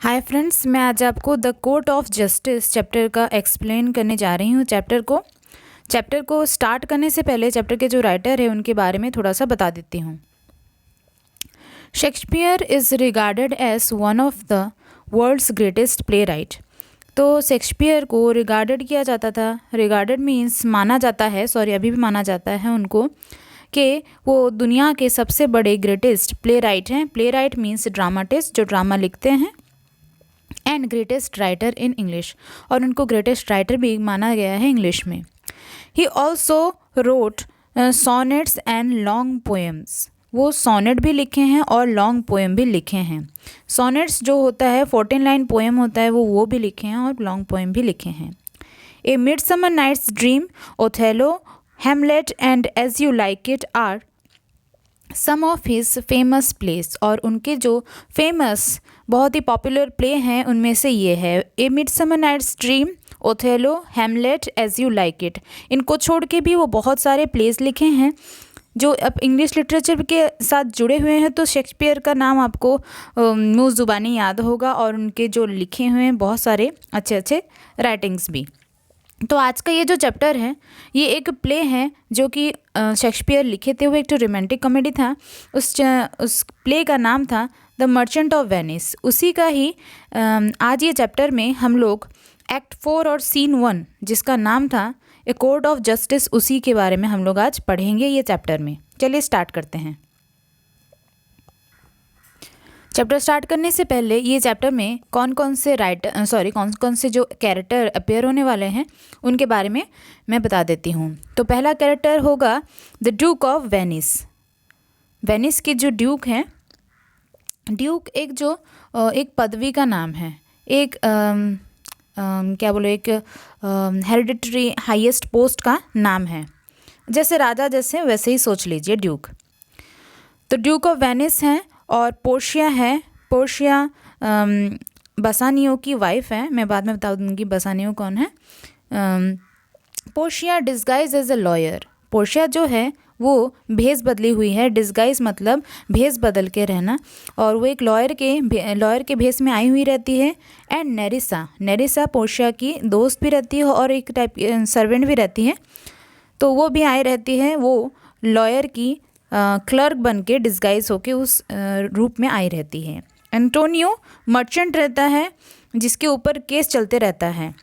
Hi friends, मैं आज आपको the court of justice chapter का एक्सप्लेन करने जा रही हूँ। चैप्टर को स्टार्ट करने से पहले चैप्टर के जो राइटर है उनके बारे में थोड़ा सा बता देती हूँ। Shakespeare is regarded as one of the world's greatest playwright. तो शेक्सपियर को रिगार्डेड किया जाता था। रिगार्डेड मीन्स माना जाता है, अभी भी माना जाता है उनको कि वो दुनिया के सबसे बड़े ग्रेटेस्ट प्ले राइट हैं। प्ले राइट मीन्स ड्रामाटिस्ट, जो ड्रामा लिखते हैं, and greatest writer in English, और उनको ग्रेटेस्ट राइटर भी माना गया है इंग्लिश में। He also wrote sonnets and long poems. वो सोनेट भी लिखे हैं और लॉन्ग पोएम भी लिखे हैं। सोनेट्स जो होता है 14 लाइन पोएम होता है, वो भी लिखे हैं, और लॉन्ग पोएम भी लिखे हैं। A midsummer night's dream, Othello, Hamlet and as you like it are some of his famous plays. और उनके जो फेमस बहुत ही पॉपुलर प्ले हैं उनमें से ये है a midsummer night's dream, Othello, Hamlet, as you like it. इनको छोड़ के भी वो बहुत सारे प्लेस लिखे हैं जो अब इंग्लिश लिटरेचर के साथ जुड़े हुए हैं। तो शेक्सपियर का नाम आपको मुँह ज़ुबानी याद होगा, और उनके जो लिखे हुए हैं बहुत सारे अच्छे अच्छे राइटिंग्स भी। तो आज का ये जो चैप्टर है ये एक प्ले है जो कि शेक्सपियर लिखे थे। वो एक तो रोमांटिक कॉमेडी था। उस प्ले का नाम था द मर्चेंट ऑफ वेनिस। उसी का ही आज ये चैप्टर में हम लोग एक्ट 4 और सीन 1 जिसका नाम था ए कोर्ट ऑफ जस्टिस, उसी के बारे में हम लोग आज पढ़ेंगे ये चैप्टर में। चलिए स्टार्ट करते हैं। चैप्टर स्टार्ट करने से पहले ये चैप्टर में कौन कौन से जो कैरेक्टर अपीयर होने वाले हैं उनके बारे में मैं बता देती हूँ। तो पहला कैरेक्टर होगा the Duke of Venice. Venice के जो ड्यूक हैं, ड्यूक एक पदवी का नाम है, एक एक हेरिडिटरी हाईएस्ट पोस्ट का नाम है। जैसे राजा जैसे वैसे ही सोच लीजिए ड्यूक। तो ड्यूक ऑफ वेनिस हैं, और पोर्शिया है। पोर्शिया बसानियो की वाइफ है। मैं बाद में बता दूंगी बसानियो कौन है। Portia disguise as a lawyer. Portia जो है वो भेस बदली हुई है। डिस्गाइज मतलब भेस बदल के रहना, और वो एक लॉयर के भेस में आई हुई रहती है। एंड नेरिसा पोर्शिया की दोस्त भी रहती है और एक टाइप सर्वेंट भी रहती है। तो वो भी आई रहती है। वो लॉयर की क्लर्क बन के डिस्गाइज होके उस रूप में आई रहती है। एंटोनियो मर्चेंट रहता है जिसके ऊपर केस चलते रहता है।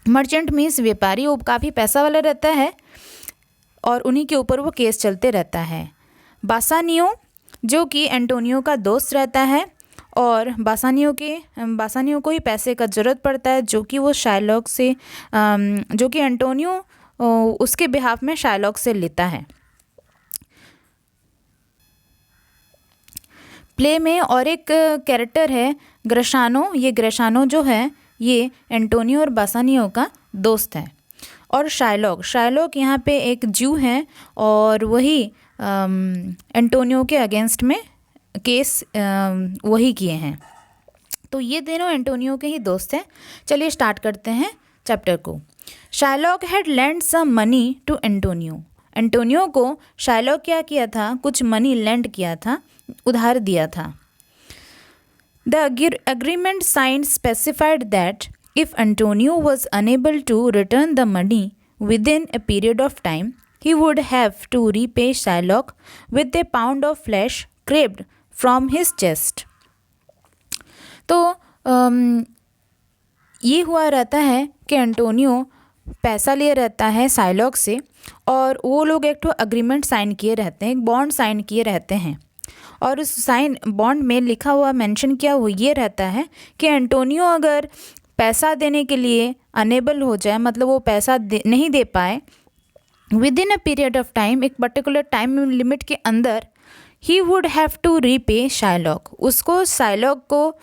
मर्चेंट मीन्स व्यापारी, वो काफ़ी पैसा वाला रहता है और उन्हीं के ऊपर वो केस चलते रहता है। बासानियो जो कि एंटोनियो का दोस्त रहता है, और बासानियो को ही पैसे का ज़रूरत पड़ता है, जो कि वो शायलॉक से जो कि एंटोनियो उसके बिहाफ में शायलॉक से लेता है। प्ले में और एक कैरेक्टर है ग्रेशानो। ये ग्रेशानो जो है ये एंटोनियो और बासानियो का दोस्त है। और शायलॉक यहाँ पे एक ज्यू है, और वही एंटोनियो के अगेंस्ट में केस वही किए हैं। तो ये दोनों एंटोनियो के ही दोस्त हैं। चलिए स्टार्ट करते हैं चैप्टर को। Shylock had lend some money to Antonio. Antonio को शायलॉक क्या किया था, कुछ मनी लेंड किया था, उधार दिया था। The agreement signed specified that if Antonio was unable to return the money within a period of time, he would have to repay Shylock with a pound of flesh scraped from his chest. तो ये हुआ रहता है कि Antonio पैसा लिए रहता है साइलॉक से, और वो लोग एक तो अग्रीमेंट साइन किए रहते हैं, एक बॉन्ड साइन किए रहते हैं, और उस बॉन्ड में लिखा हुआ मेंशन किया हुआ ये रहता है कि एंटोनियो अगर पैसा देने के लिए अनेबल हो जाए, मतलब वो पैसा नहीं दे पाए within a period of time, एक पर्टिकुलर टाइम लिमिट के अंदर, he would have to repay Shylock. उसको शायलॉक को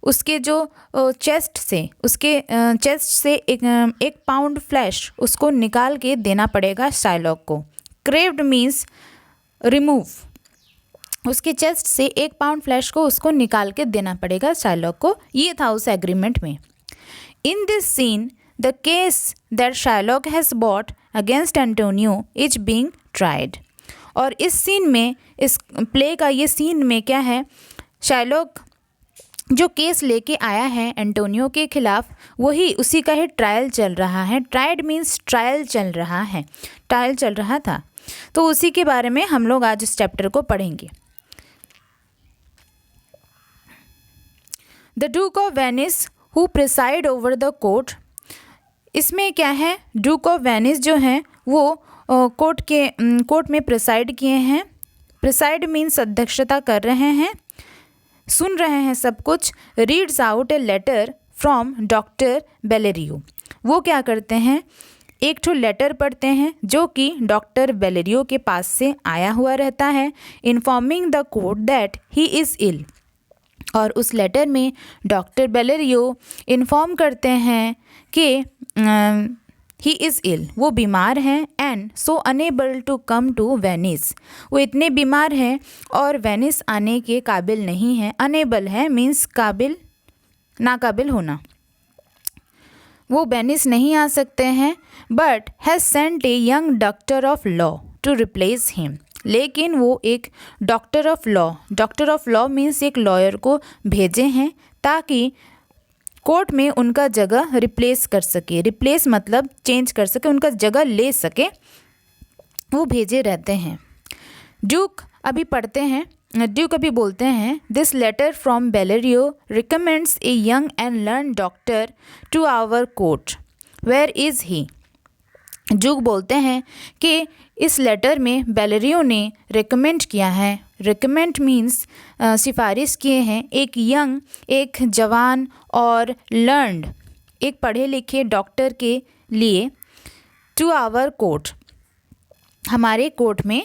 उसके जो चेस्ट से एक पाउंड फ्लैश उसको निकाल के देना पड़ेगा शायलॉक को। Craved means remove. उसके चेस्ट से 1 पाउंड फ्लैश को उसको निकाल के देना पड़ेगा शायलॉक को। ये था उस एग्रीमेंट में। In this scene, the case that Shylock has brought against Antonio is being tried. और इस सीन में, इस प्ले का ये सीन में क्या है, शायलॉक जो केस लेके आया है एंटोनियो के खिलाफ, वही उसी का ही ट्रायल चल रहा है। ट्राइड मीन्स ट्रायल चल रहा है, ट्रायल चल रहा था। तो उसी के बारे में हम लोग आज इस चैप्टर को पढ़ेंगे। The Duke of Venice who preside over the court. इसमें क्या है, ड्यूक ऑफ वेनिस जो हैं वो कोर्ट में प्रिसाइड किए हैं। प्रिसाइड मीन्स अध्यक्षता कर रहे हैं, सुन रहे हैं सब कुछ। Reads out a letter from doctor Bellario. वो क्या करते हैं, एक ठो लेटर पढ़ते हैं जो कि डॉक्टर बेलेरियो के पास से आया हुआ रहता है, informing the court that he is ill. और उस लेटर में डॉक्टर बेलेरियो इन्फॉर्म करते हैं कि ही इज़ इल, वो बीमार हैं, and so unable to come to Venice. वो इतने बीमार हैं और वेनिस आने के काबिल नहीं हैं। अनेबल है मीन्स काबिल, नाकाबिल होना, वो वेनिस नहीं आ सकते हैं। But has sent a young doctor of law to replace him. लेकिन वो एक डॉक्टर ऑफ लॉ मीन्स एक लॉयर को भेजे हैं ताकि कोर्ट में उनका जगह रिप्लेस कर सके। रिप्लेस मतलब चेंज कर सके, उनका जगह ले सके, वो भेजे रहते हैं। ड्यूक अभी पढ़ते हैं, ड्यूक अभी बोलते हैं, this letter from Bellario recommends a young and learn doctor to our court, where is he. Duke बोलते हैं कि इस लेटर में बेलेरियो ने रिकमेंड किया है। रिकमेंड मीन्स सिफारिश किए हैं एक यंग, एक जवान और लर्नड, एक पढ़े लिखे डॉक्टर के लिए, टू आवर कोर्ट, हमारे कोर्ट में,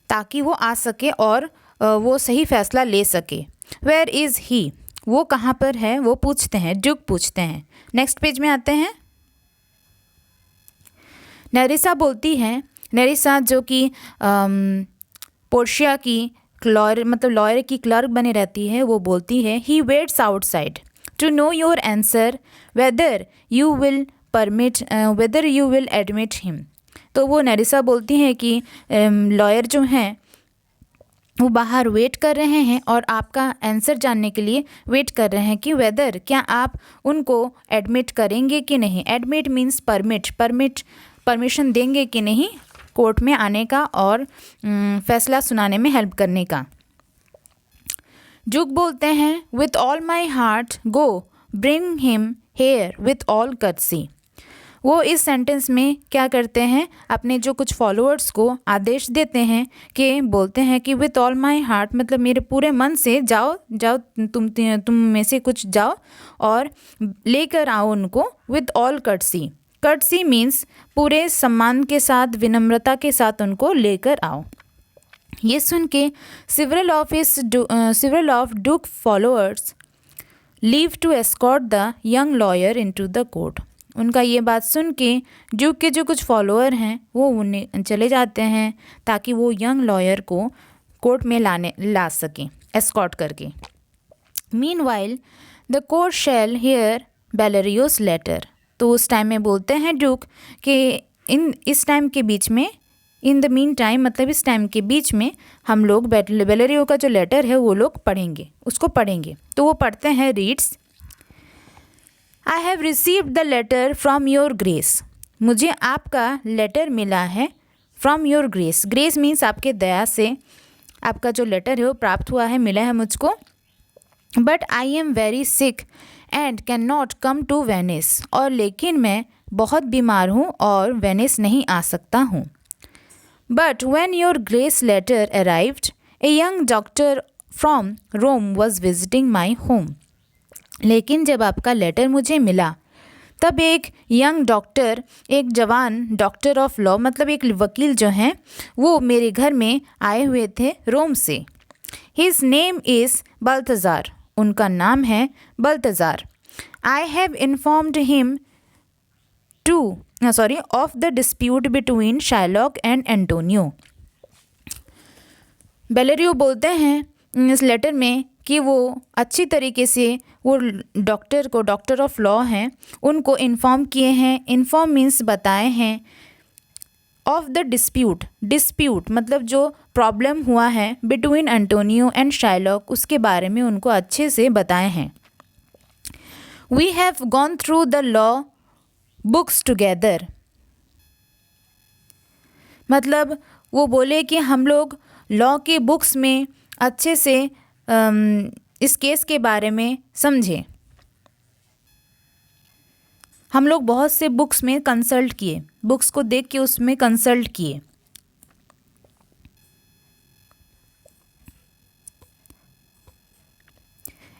ताकि वो आ सके और वो सही फैसला ले सके। वेयर इज़ ही, वो कहाँ पर है, वो पूछते हैं, ड्यूक पूछते हैं। नेक्स्ट पेज में आते हैं। नेरिसा बोलती हैं, नेरिसा जो कि पोर्शिया की लॉयर की क्लर्क बने रहती है, वो बोलती है, he waits outside to know your answer whether you will admit him. तो वो नेरिसा बोलती हैं कि लॉयर जो हैं वो बाहर वेट कर रहे हैं और आपका आंसर जानने के लिए वेट कर रहे हैं कि वेदर, क्या आप उनको एडमिट करेंगे कि नहीं। एडमिट मीन्स परमिशन देंगे कि नहीं कोर्ट में आने का और फैसला सुनाने में हेल्प करने का। ड्यूक बोलते हैं, with all my heart go bring him here with all courtesy. वो इस सेंटेंस में क्या करते हैं, अपने जो कुछ फॉलोअर्स को आदेश देते हैं कि बोलते हैं कि विथ ऑल माई हार्ट मतलब मेरे पूरे मन से जाओ तुम में से कुछ जाओ और लेकर आओ उनको, विथ ऑल कर्सी। कर्सी मीन्स पूरे सम्मान के साथ, विनम्रता के साथ उनको लेकर आओ। ये सुन के several of Duke followers leave to escort the young lawyer into the court. उनका ये बात सुन के ड्यूक के जो कुछ फॉलोअर हैं वो उन्हें चले जाते हैं ताकि वो यंग लॉयर को कोर्ट में ला सकें एस्कॉर्ट करके। Meanwhile the court shall hear Bellario's letter. तो उस टाइम में बोलते हैं ड्यूक कि इस टाइम के बीच में, इन द मीन टाइम मतलब इस टाइम के बीच में हम लोग बेलेरियो का जो लेटर है वो लोग पढ़ेंगे, उसको पढ़ेंगे। तो वो पढ़ते हैं, reads, I have received the letter from your grace. मुझे आपका लेटर मिला है from your grace. Grace means आपके दया से आपका जो लेटर है वो प्राप्त हुआ है, मिला है मुझको। But I am very sick and can not come to Venice. और लेकिन मैं बहुत बीमार हूँ और वेनिस नहीं आ सकता हूँ। But when your grace letter arrived a young doctor from Rome was visiting my home. लेकिन जब आपका लेटर मुझे मिला तब एक यंग डॉक्टर, एक जवान डॉक्टर ऑफ लॉ मतलब एक वकील जो हैं वो मेरे घर में आए हुए थे रोम से। His name is Balthazar. उनका नाम है Balthazar. I have informed him of the dispute between Shylock and Antonio. Bellario बोलते हैं इस लेटर में कि वो अच्छी तरीके से वो डॉक्टर ऑफ लॉ हैं उनको इन्फॉर्म किए हैं। इन्फॉर्म मीन्स बताए हैं ऑफ द डिस्प्यूट, डिस्प्यूट मतलब जो प्रॉब्लम हुआ है बिटवीन एंटोनियो एंड शाइलॉक, उसके बारे में उनको अच्छे से बताए हैं। We have gone through the law books together, मतलब वो बोले कि हम लोग लॉ की बुक्स में अच्छे से इस केस के बारे में समझे। हम लोग बहुत से बुक्स में कंसल्ट किए, बुक्स को देख के उसमें कंसल्ट किए।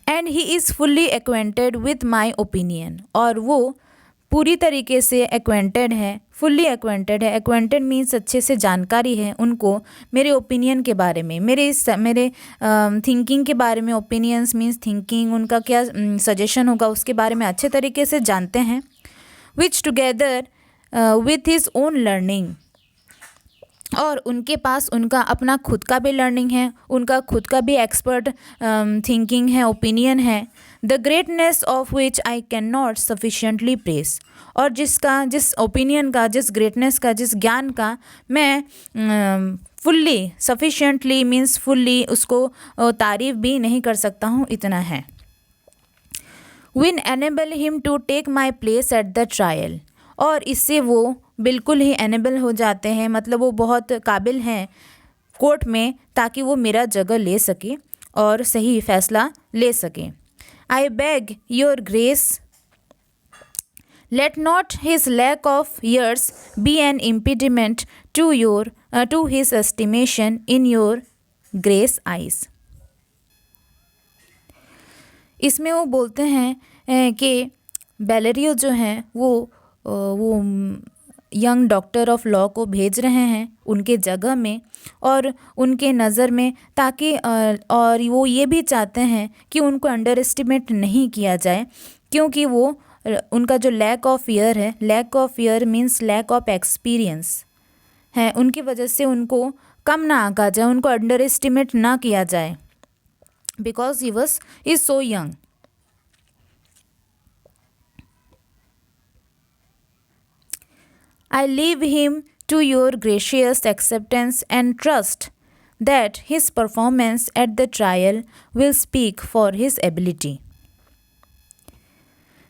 And he is fully acquainted with my opinion, और वो पूरी तरीके से एक्वेंटेड है, फुल्ली एक्वेंटेड है। एक्वेंटेड मीन्स अच्छे से जानकारी है उनको मेरे ओपिनियन के बारे में, मेरे थिंकिंग के बारे में। ओपिनियंस मीन्स थिंकिंग, उनका क्या सजेशन होगा उसके बारे में अच्छे तरीके से जानते हैं। Which together with his own learning, और उनके पास उनका अपना खुद का भी लर्निंग है, उनका खुद का भी एक्सपर्ट थिंकिंग है, ओपिनियन है। The greatness of which I can not sufficiently press, और जिस ओपिनियन का, जिस ग्रेटनेस का, जिस ज्ञान का मैं फुल्ली, सफिशेंटली मीन्स फुल्ली, उसको तारीफ भी नहीं कर सकता हूँ, इतना है। When enable him to take my place at the trial, और इससे वो बिल्कुल ही एनेबल हो जाते हैं, मतलब वो बहुत काबिल हैं कोर्ट में, ताकि वो मेरा जगह ले सके और सही फैसला ले सके। I beg your grace let not his lack of years be an impediment to his estimation in your grace eyes. इसमें वो बोलते हैं कि बेलेरियो जो हैं वो यंग डॉक्टर ऑफ लॉ को भेज रहे हैं उनके जगह में और उनके नज़र में, ताकि और वो ये भी चाहते हैं कि उनको अंडर एस्टिमेट नहीं किया जाए, क्योंकि वो उनका जो लैक ऑफ ईयर है, lack of year means lack of experience है, उनकी वजह से उनको कम ना आंका जाए, उनको अंडर एस्टिमेट ना किया जाए, because he is so young. I leave him to your gracious acceptance and trust that his performance at the trial will speak for his ability.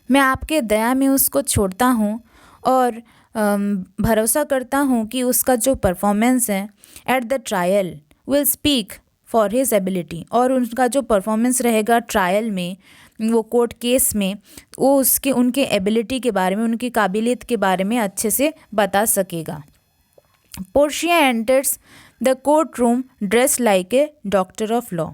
मैं आपके दया में उसको छोड़ता हूँ और भरोसा करता हूँ कि उसका जो परफॉर्मेंस है eight the trial will speak for his ability, और उनका जो परफॉर्मेंस रहेगा ट्रायल में, वो कोर्ट केस में, वो उनके एबिलिटी के बारे में, उनकी काबिलियत के बारे में अच्छे से बता सकेगा। Portia enters the court room dress like a doctor of law.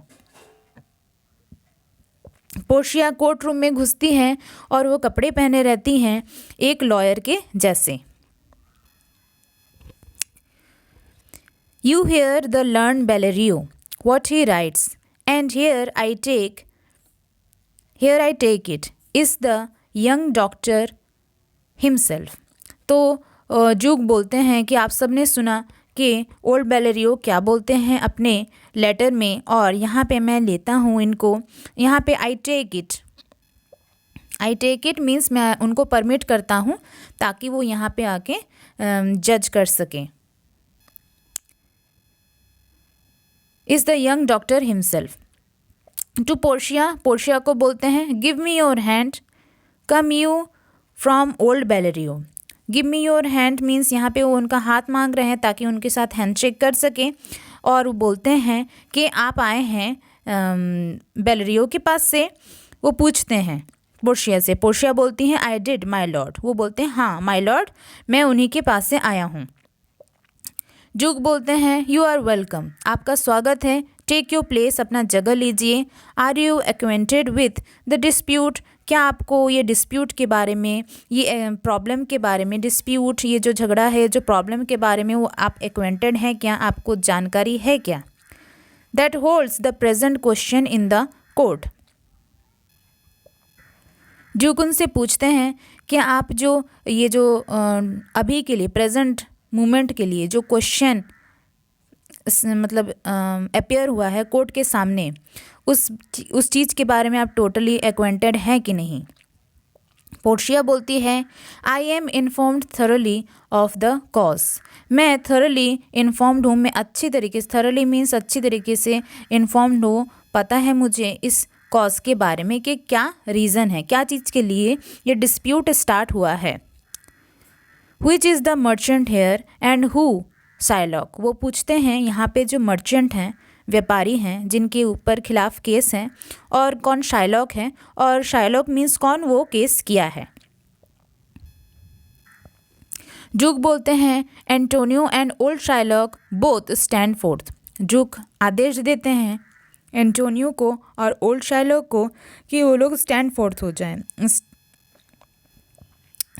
Portia court room में घुसती हैं और वो कपड़े पहने रहती हैं एक लॉयर के जैसे। You hear the learned Bellerio, what he writes, and here I take it, is the young doctor himself. तो जूक बोलते हैं कि आप सबने सुना कि ओल्ड बेलेरियो क्या बोलते हैं अपने लेटर में, और यहाँ पे मैं लेता हूँ इनको, यहाँ पे आई टेक इट मीन्स मैं उनको परमिट करता हूँ ताकि वो यहाँ पे आके जज कर सकें। Is the young doctor himself. To Portia को बोलते हैं give me your hand, come you from old Bellario. Give me your hand means यहाँ पे वो उनका हाथ मांग रहे हैं ताकि उनके साथ हैंडशेक कर सकें, और वो बोलते हैं कि आप आए हैं बेलेरियो के पास से। वो पूछते हैं पोर्शिया से, पोर्शिया बोलती हैं आई डिड माई लॉर्ड। वो बोलते हैं हाँ माई लॉर्ड, मैं उन्हीं के पास से आया हूँ। जूक बोलते हैं यू आर वेलकम, आपका स्वागत है। टेक योर प्लेस, अपना जगह लीजिए। Are you acquainted with the dispute, क्या आपको ये डिस्प्यूट के बारे में, ये प्रॉब्लम के बारे में, डिस्प्यूट ये जो झगड़ा है, जो प्रॉब्लम के बारे में, वो आप एक्वेंटेड हैं क्या, आपको जानकारी है क्या। That holds the present question in the court. Juke उनसे पूछते हैं कि आप जो ये जो अभी के लिए प्रेजेंट मूवमेंट के लिए जो क्वेश्चन मतलब अपेयर हुआ है कोर्ट के सामने, उस चीज़ के बारे में आप टोटली एक्वेंटेड हैं कि नहीं। पोर्शिया बोलती है I am informed thoroughly of the cause. मैं थरोली इन्फॉर्म्ड हूँ, मैं अच्छी तरीके से, थरोली मीन्स अच्छी तरीके से इन्फॉर्म्ड हूँ, पता है मुझे इस कॉज के बारे में कि क्या रीज़न है, क्या चीज़ के लिए ये डिस्प्यूट स्टार्ट हुआ है। Which is the merchant here and who Shylock. वो पूछते हैं यहाँ पे जो मर्चेंट हैं, व्यापारी हैं जिनके ऊपर खिलाफ केस हैं, और कौन शाइलॉक है, और शाइलॉक मीन्स कौन वो केस किया है। जूक बोलते हैं Antonio and old Shylock both stand forth. Duke आदेश देते हैं एंटोनियो को और ओल्ड शाइलॉक को कि वो लोग स्टैंड फोर्थ हो जाएं।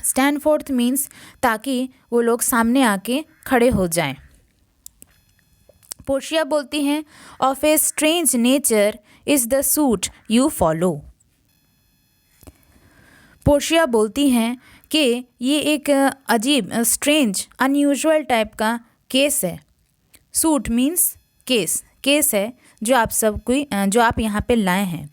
स्टैंड फोर्थ मीन्स ताकि वो लोग सामने आके खड़े हो जाएं। पोर्शिया बोलती हैं of a strange nature is the suit you follow. Portia बोलती हैं कि ये एक अजीब, स्ट्रेंज, अनयूजुअल टाइप का केस है। सूट मीन्स केस, केस है जो आप सब कोई जो आप यहाँ पे लाए हैं।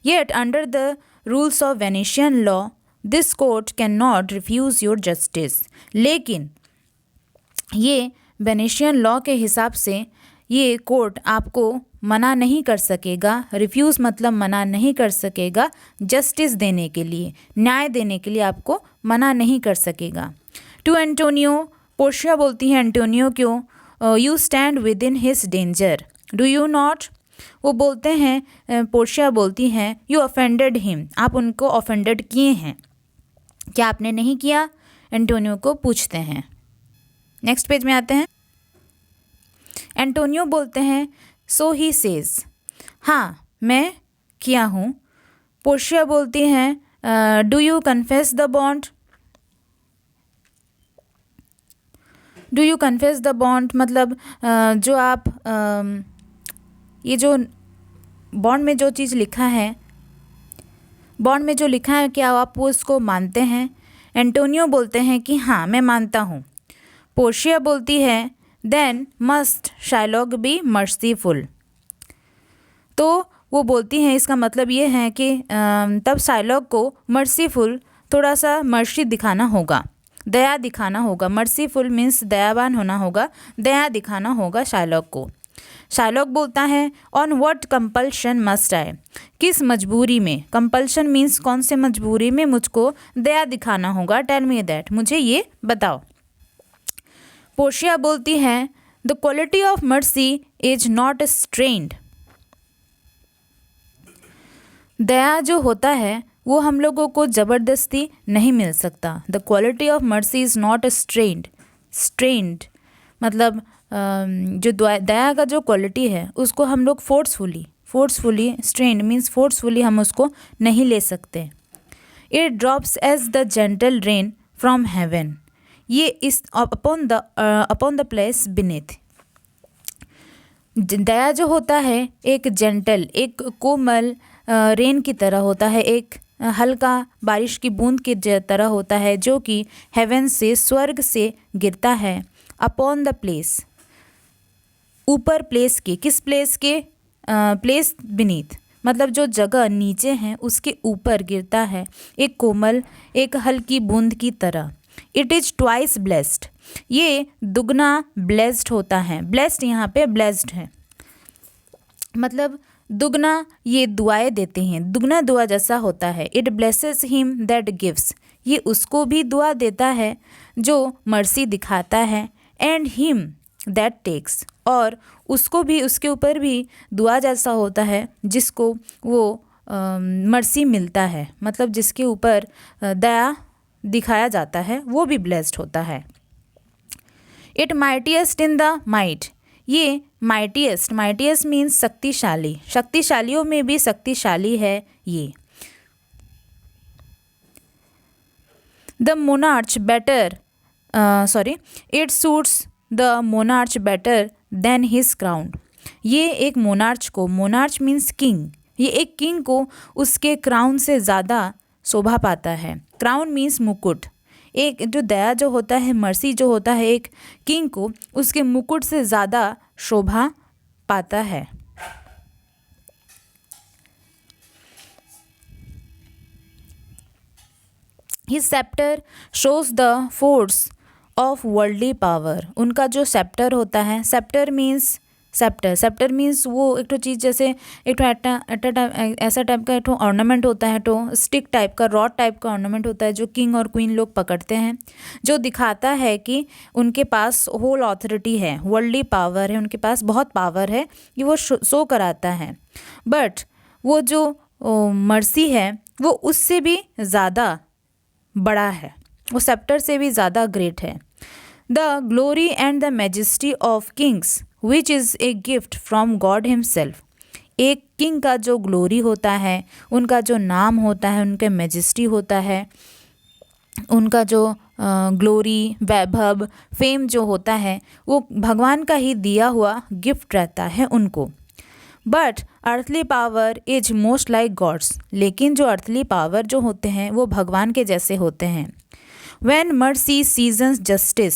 Yet under the rules of Venetian law this court can not refuse your justice. लेकिन ये वेनेशियन लॉ के हिसाब से ये कोर्ट आपको मना नहीं कर सकेगा, रिफ्यूज़ मतलब मना नहीं कर सकेगा, जस्टिस देने के लिए, न्याय देने के लिए आपको मना नहीं कर सकेगा। टू एंटोनियो, पोर्शिया बोलती है एंटोनियो क्यों, you stand with in his danger do you not. वो बोलते हैं, पोर्शिया बोलती हैं यू ऑफेंडेड हिम, आप उनको ऑफेंडेड किए हैं, क्या आपने नहीं किया, एंटोनियो को पूछते हैं। नेक्स्ट पेज में आते हैं। एंटोनियो बोलते हैं सो ही सेज, हाँ मैं किया हूँ। पोर्शिया बोलती हैं do you confess the bond. Do you confess the bond मतलब जो आप ये जो बॉन्ड में जो चीज़ लिखा है, बॉन्ड में जो लिखा है क्या आप वो उसको मानते हैं। एंटोनियो बोलते हैं कि हाँ मैं मानता हूँ। पोर्शिया बोलती है then must Shylock B merciful. तो वो बोलती हैं इसका मतलब ये है कि तब शाइलॉक को मर्सीफुल, थोड़ा सा मर्सी दिखाना होगा, दया दिखाना होगा। मर्सीफुल मीन्स दयावान होना होगा, दया दिखाना होगा शाइलॉक को। शाइलॉक बोलता है on what compulsion must I, किस मजबूरी में, कंपल्शन मीन्स कौन से मजबूरी में मुझको दया दिखाना होगा, टेल मी दैट, मुझे ये बताओ। पोर्शिया बोलती है the quality of mercy is not strained. दया जो होता है वो हम लोगों को ज़बरदस्ती नहीं मिल सकता। The quality of mercy is not strained. Strained मतलब जो दया का जो क्वालिटी है उसको हम लोग फोर्सफुली स्ट्रेन्ड मीन्स फोर्सफुली हम उसको नहीं ले सकते। It drops as the gentle rain from heaven, ये इस अपॉन द प्लेस बीनेथ। दया जो होता है एक जेंटल, एक कोमल रेन की तरह होता है, एक हल्का बारिश की बूंद की तरह होता है जो कि हेवन से, स्वर्ग से गिरता है। अपॉन द प्लेस, ऊपर प्लेस के, किस प्लेस के, प्लेस बीनीथ मतलब जो जगह नीचे है उसके ऊपर गिरता है, एक कोमल, एक हल्की बूंद की तरह। इट इज़ ट्वाइस ब्लेस्ड, ये दुगना ब्लेस्ड होता है। ब्लेस्ड यहाँ पे ब्लेस्ड है मतलब दुगना ये दुआएं देते हैं, दुगना दुआ जैसा होता है। It blesses him that gives, ये उसको भी दुआ देता है जो मर्सी दिखाता है। एंड हिम दैट टेक्स, और उसको भी, उसके ऊपर भी दुआ जैसा होता है जिसको वो मर्सी मिलता है, मतलब जिसके ऊपर दया दिखाया जाता है वो भी ब्लेस्ड होता है। It mightiest in the might, ये माइटिएस्ट, माइटिएस्ट मीन्स शक्तिशाली, शक्तिशालियों में भी शक्तिशाली है ये। The monarch better, it suits the monarch better than his crown, ये एक मोनार्च को, मोनार्च मीन्स किंग, ये एक किंग को उसके क्राउन से ज़्यादा शोभा पाता है। क्राउन मीन्स मुकुट, एक जो दया जो होता है, मर्सी जो होता है, एक किंग को उसके मुकुट से ज़्यादा शोभा पाता है। His sceptre shows the force of worldly power. उनका जो सेप्टर होता है, सेप्टर मीन्स वो एक तो चीज़, जैसे एक तो ऐसा टाइप का एक तो ऑर्नामेंट होता है, तो स्टिक टाइप का, रॉड टाइप का ऑर्नामेंट होता है जो किंग और क्वीन लोग पकड़ते हैं, जो दिखाता है कि उनके पास होल ऑथोरिटी है, वर्ल्डली पावर है, उनके पास बहुत पावर है, ये वो शो कराता है। बट वो जो मर्सी है वो उससे भी ज़्यादा बड़ा है, वो सेप्टर से भी ज़्यादा ग्रेट है। The glory and the majesty of Kings which is a gift from God himself. एक किंग का जो ग्लोरी होता है, उनका जो नाम होता है, उनके मैजेस्टी होता है, उनका जो ग्लोरी, वैभव, फेम जो होता है, वो भगवान का ही दिया हुआ गिफ्ट रहता है उनको। But earthly power is most like God's. लेकिन जो अर्थली पावर जो होते हैं वो भगवान के जैसे होते हैं। व्हेन मर्सी सीजन्स जस्टिस,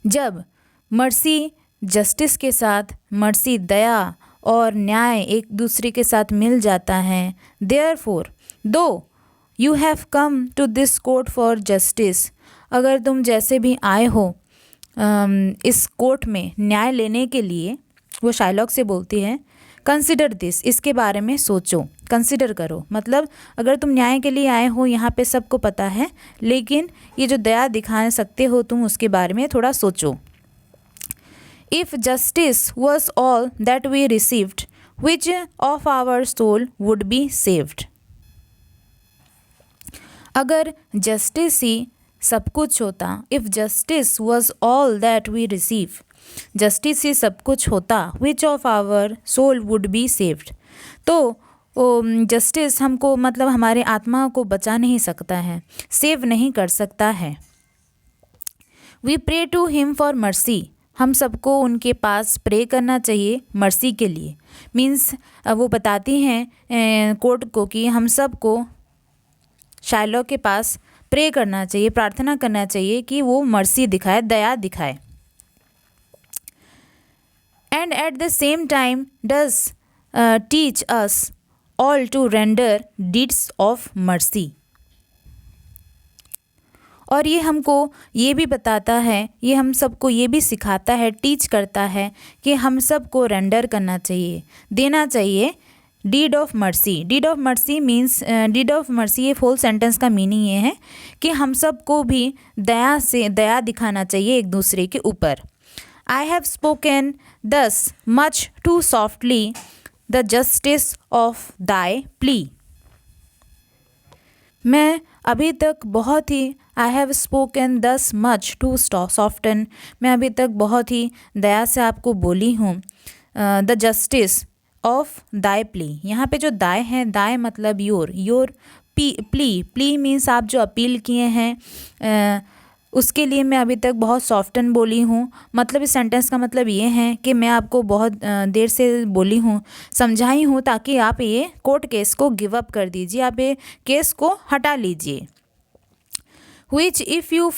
जब मर्सी जस्टिस के साथ, मर्सी दया और न्याय एक दूसरे के साथ मिल जाता है। Therefore though you have come to this court for justice, अगर तुम जैसे भी आए हो इस कोर्ट में न्याय लेने के लिए, वो शाइलॉक से बोलती है, कंसिडर दिस, इसके बारे में सोचो, कंसिडर करो। मतलब अगर तुम न्याय के लिए आए हो, यहाँ पे सबको पता है, लेकिन ये जो दया दिखा सकते हो तुम, उसके बारे में थोड़ा सोचो। If justice was all that we received, which of our soul would be saved. अगर जस्टिस ही सब कुछ होता, if justice was all that we receive, justice ही सब कुछ होता, which of our soul would be saved, तो जस्टिस हमको, मतलब हमारे आत्मा को बचा नहीं सकता है, सेव नहीं कर सकता है। We pray to him for mercy, हम सबको उनके पास प्रे करना चाहिए मर्सी के लिए। मीन्स वो बताती हैं कोर्ट को कि हम सबको शाइलॉक के पास प्रे करना चाहिए, प्रार्थना करना चाहिए कि वो मर्सी दिखाए, दया दिखाए। And at the same time does teach us all to render deeds of mercy. और ये हमको ये भी बताता है, ये हम सबको ये भी सिखाता है, टीच करता है कि हम सबको रेंडर करना चाहिए, देना चाहिए deed of mercy. Deed of mercy means, deed of mercy, ये फुल सेंटेंस का मीनिंग ये है कि हम सबको भी दया दिखाना चाहिए एक दूसरे के ऊपर। I have spoken thus much to softly the justice of thy plea. मैं अभी तक बहुत ही, I have spoken thus much to soften, मैं अभी तक बहुत ही दया से आपको बोली हूँ। The justice of thy plea, यहाँ पे जो दाई है, दाई मतलब योर प्ली मीन्स आप जो अपील किए हैं उसके लिए मैं अभी तक बहुत सॉफ्टन बोली हूँ। मतलब इस सेंटेंस का मतलब ये है कि मैं आपको बहुत देर से बोली हूँ, समझाई हूँ, ताकि आप ये कोर्ट केस को गिव अप कर दीजिए, आप ये केस को हटा लीजिए। which if you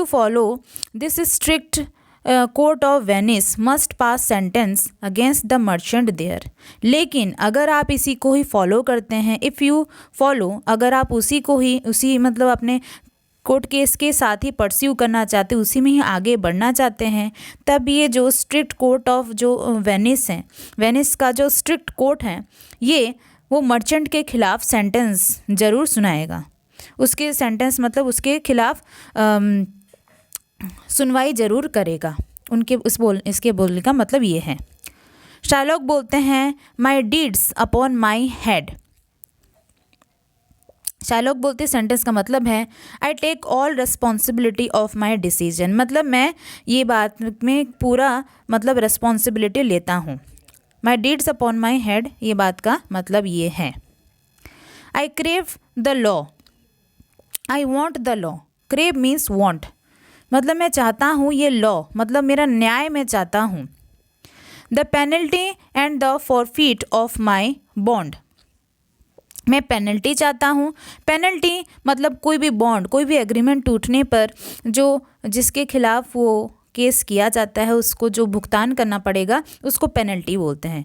follow this strict court of Venice must pass sentence against the merchant there। लेकिन अगर आप इसी को ही फॉलो करते हैं, इफ़ यू फॉलो, अगर आप उसी मतलब अपने कोर्ट केस के साथ ही परस्यू करना चाहते, उसी में ही आगे बढ़ना चाहते हैं, तब ये जो स्ट्रिक्ट कोर्ट ऑफ जो वेनिस है, वेनिस का जो स्ट्रिक्ट कोर्ट है, ये वो मर्चेंट के खिलाफ सेंटेंस ज़रूर सुनाएगा। उसके सेंटेंस मतलब उसके खिलाफ सुनवाई ज़रूर करेगा। इसके बोलने का मतलब ये है। शाइलॉक बोलते हैं, my deeds upon my head. Shylock बोलते सेंटेंस का मतलब है, I take all responsibility of my decision. मतलब मैं ये बात में पूरा मतलब रिस्पॉन्सिबिलिटी लेता हूँ। माई डीड्स अपॉन माई हेड, ये बात का मतलब ये है। आई crave the law, I want the law. Crave means want, मतलब मैं चाहता हूँ ये लॉ, मतलब मेरा न्याय मैं चाहता हूँ। The penalty and the forfeit of my bond, मैं पेनल्टी चाहता हूँ। पेनल्टी मतलब कोई भी बॉन्ड, कोई भी एग्रीमेंट टूटने पर जो जिसके खिलाफ वो केस किया जाता है उसको जो भुगतान करना पड़ेगा उसको पेनल्टी बोलते हैं।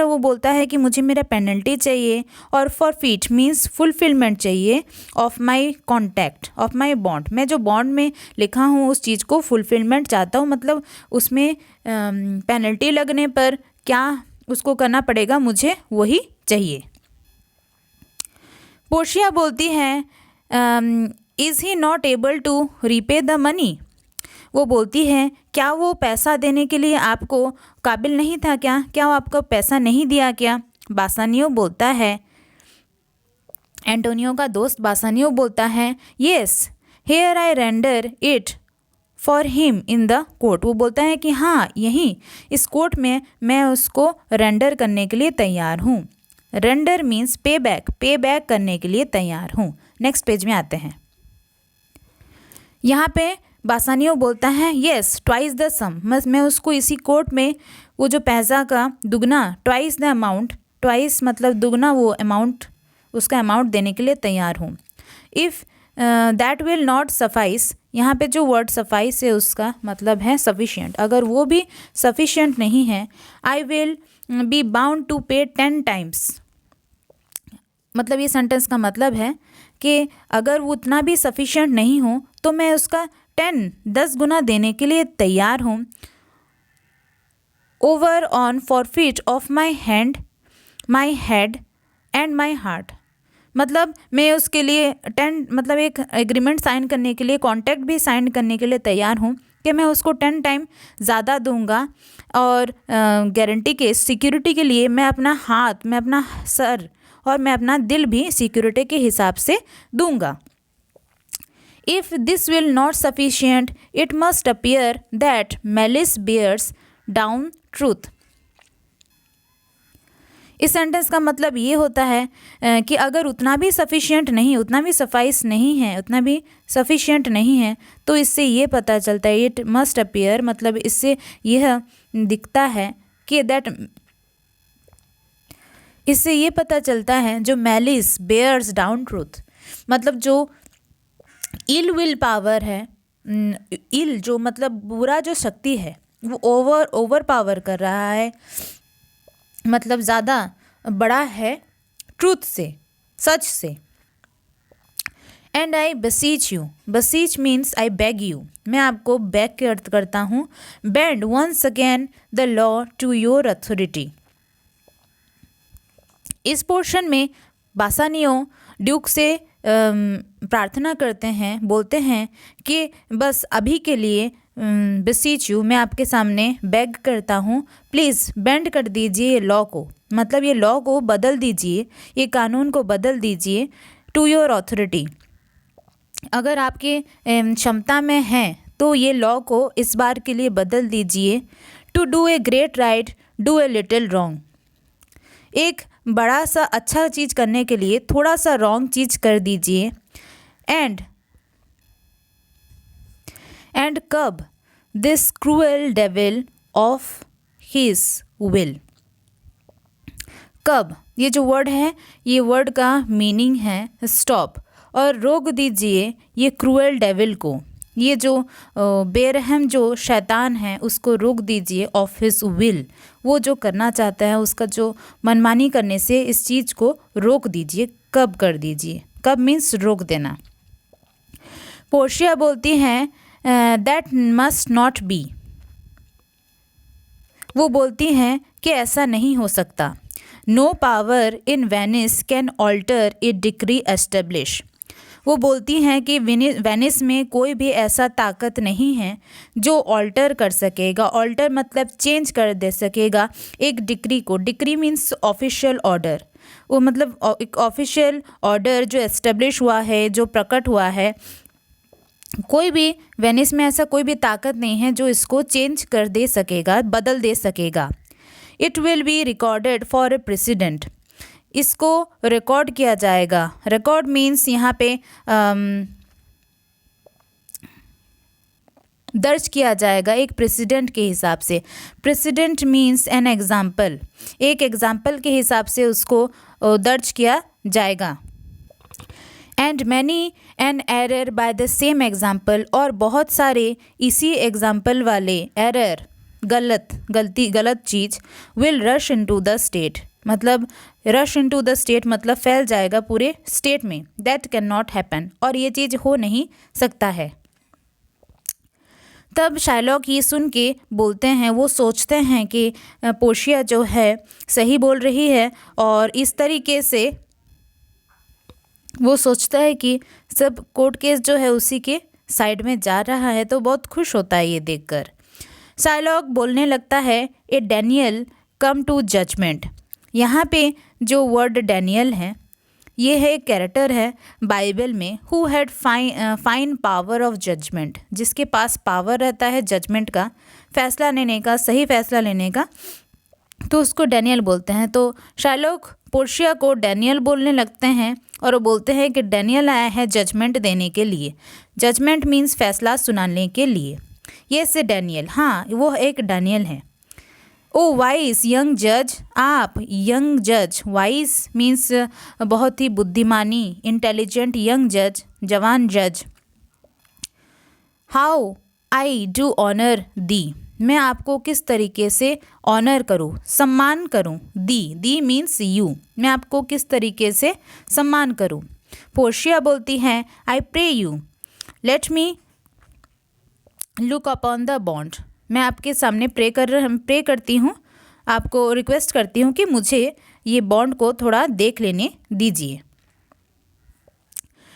वो बोलता है कि मुझे मेरा पेनल्टी चाहिए, और फॉरफिट मीन्स फुलफिलमेंट चाहिए of my contact of my bond. मैं जो बॉन्ड में लिखा हूँ उस चीज़ को फुलफिलमेंट चाहता हूँ, मतलब उसमें पेनल्टी लगने पर क्या उसको करना पड़ेगा, मुझे वही चाहिए। पोर्शिया बोलती है is he not able to repay the money. वो बोलती है क्या वो पैसा देने के लिए आपको काबिल नहीं था क्या वो आपको पैसा नहीं दिया क्या। बासानियो बोलता है, एंटोनियो का दोस्त बासानियो बोलता है yes here I render it for him in the court. वो बोलता है कि हाँ यहीं इस कोर्ट में मैं उसको रेंडर करने के लिए तैयार हूँ। रेंडर मीन्स पे बैक करने के लिए तैयार हूँ। नेक्स्ट पेज में आते हैं। यहाँ पे बासानियो बोलता है येस ट्वाइस द सम, मैं उसको इसी कोर्ट में वो जो पैसा का दुगना, ट्वाइस द अमाउंट, ट्वाइस मतलब दुगना वो अमाउंट, उसका अमाउंट देने के लिए तैयार हूँ। If that will not suffice, यहाँ पे जो वर्ड सफाइस है उसका मतलब है सफिशिएंट, अगर वो भी सफिशिएंट नहीं है I will be bound to pay 10 times. मतलब ये सेंटेंस का मतलब है कि अगर वो उतना भी सफिशिएंट नहीं हो तो मैं उसका 10 गुना देने के लिए तैयार हूँ। Over on forfeit of my head and my heart, मतलब मैं उसके लिए 10 मतलब एक एग्रीमेंट साइन करने के लिए, कॉन्ट्रैक्ट भी साइन करने के लिए तैयार हूँ कि मैं उसको 10 टाइम ज़्यादा दूंगा, और गारंटी के सिक्योरिटी के लिए मैं अपना हाथ, मैं अपना सर और मैं अपना दिल भी सिक्योरिटी के हिसाब से दूंगा। If this will not sufficient, it must appear that malice bears down truth. इस सेंटेंस का मतलब ये होता है कि अगर उतना भी सफिशिएंट नहीं, उतना भी सफाइस नहीं है, उतना भी सफिशिएंट नहीं है, तो इससे ये पता चलता है, इट मस्ट अपीयर मतलब इससे यह दिखता है कि इससे ये पता चलता है जो मैलिस बेयर्स डाउन ट्रूथ, मतलब जो इल विल पावर है, इल जो मतलब बुरा जो शक्ति है वो ओवर पावर कर रहा है, मतलब ज़्यादा बड़ा है ट्रूथ से, सच से। And I beseech you, beseech means I beg you, मैं आपको बेग के अर्थ करता हूँ। Bend once again the law to your authority. इस पोर्शन में बासानियो ड्यूक से प्रार्थना करते हैं, बोलते हैं कि बस अभी के लिए बेसीच यू, मैं आपके सामने बेग करता हूँ, प्लीज़ बेंड कर दीजिए ये लॉ को, मतलब ये लॉ को बदल दीजिए, ये कानून को बदल दीजिए टू योर अथॉरिटी। अगर आपके क्षमता में है तो ये लॉ को इस बार के लिए बदल दीजिए। To do a great right do a little wrong, एक बड़ा सा अच्छा चीज़ करने के लिए थोड़ा सा रॉन्ग चीज़ कर दीजिए। एंड कब this cruel devil of his will. कब, ये जो वर्ड है, ये वर्ड का मीनिंग है स्टॉप, और रोक दीजिए ये क्रूएल डेविल को, ये जो बेरहम जो शैतान है उसको रोक दीजिए ऑफ हिज विल, वो जो करना चाहता है उसका जो मनमानी करने से इस चीज़ को रोक दीजिए, कब कर दीजिए। कब मीन्स रोक देना। पोर्शिया बोलती हैं दैट मस्ट नॉट बी, वो बोलती हैं कि ऐसा नहीं हो सकता। No power in Venice can alter a decree establish, वो बोलती हैं कि वेनिस में कोई भी ऐसा ताकत नहीं है जो ऑल्टर कर सकेगा, ऑल्टर मतलब चेंज कर दे सकेगा एक डिक्री को। डिक्री मीन्स ऑफिशियल ऑर्डर, वो मतलब एक ऑफिशियल ऑर्डर जो एस्टेब्लिश हुआ है, जो प्रकट हुआ है, कोई भी वेनिस में ऐसा कोई भी ताकत नहीं है जो इसको चेंज कर दे सकेगा, बदल दे सकेगा। It will be recorded for a president, इसको रिकॉर्ड किया जाएगा। रिकॉर्ड मीन्स यहाँ पे दर्ज किया जाएगा एक प्रेसिडेंट के हिसाब से। प्रेसिडेंट मीन्स एन एग्जाम्पल, एक एग्जाम्पल के हिसाब से उसको दर्ज किया जाएगा। And many an error by the same example, और बहुत सारे इसी एग्जाम्पल वाले एरर, गलत चीज़, will rush into the state, मतलब रश इनटू द स्टेट मतलब फैल जाएगा पूरे स्टेट में, दैट कैन नॉट हैपन, और ये चीज़ हो नहीं सकता है। तब शाइलॉक ये सुन के बोलते हैं, वो सोचते हैं कि पोर्शिया जो है सही बोल रही है, और इस तरीके से वो सोचता है कि सब कोर्ट केस जो है उसी के साइड में जा रहा है, तो बहुत खुश होता है ये देखकर। शाइलॉक बोलने लगता है, ए डैनियल कम टू जजमेंट। यहाँ पे जो वर्ड डैनियल है ये है एक कैरेक्टर है बाइबल में, who had fine power of judgment, जिसके पास पावर रहता है जजमेंट का, फैसला लेने का, सही फैसला लेने का, तो उसको डैनियल बोलते हैं। तो शाइलॉक पोर्शिया को डैनियल बोलने लगते हैं और वो बोलते हैं कि डैनियल आया है जजमेंट देने के लिए। जजमेंट मीन्स फैसला सुनाने के लिए। ये से डैनियल, हाँ वो एक डैनियल है। ओ वाइस यंग जज, आप यंग जज, वाइस मीन्स बहुत ही बुद्धिमानी, इंटेलिजेंट, यंग जज जवान जज। हाउ आई डू ऑनर दी, मैं आपको किस तरीके से ऑनर करूँ, सम्मान करूँ। दी मीन्स यू, मैं आपको किस तरीके से सम्मान करूँ। पोर्शिया बोलती हैं, I pray you let me look upon the bond, मैं आपके सामने प्रे करती हूँ, आपको रिक्वेस्ट करती हूँ कि मुझे ये बॉन्ड को थोड़ा देख लेने दीजिए।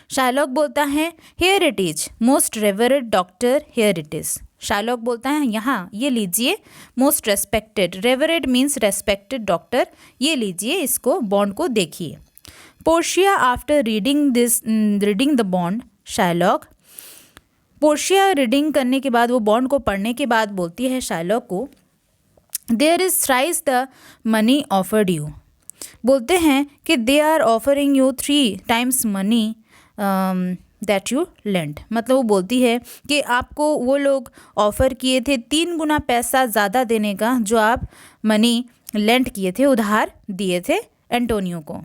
शाइलॉक बोलता है, here it is most reverend doctor, here it is. Shylock बोलता है, यहाँ ये लीजिए, most respected, reverend means respected doctor, ये लीजिए, इसको बॉन्ड को देखिए। Portia after reading the bond, Shylock, Portia reading करने के बाद, वो बॉन्ड को पढ़ने के बाद बोलती है शाइलॉक को, there is thrice the money offered you, बोलते हैं कि they are offering you 3 times money that you lend, मतलब वो बोलती है कि आपको वो लोग ऑफ़र किए थे 3 गुना पैसा ज़्यादा देने का जो आप मनी लेंड किए थे, उधार दिए थे एंटोनियो को।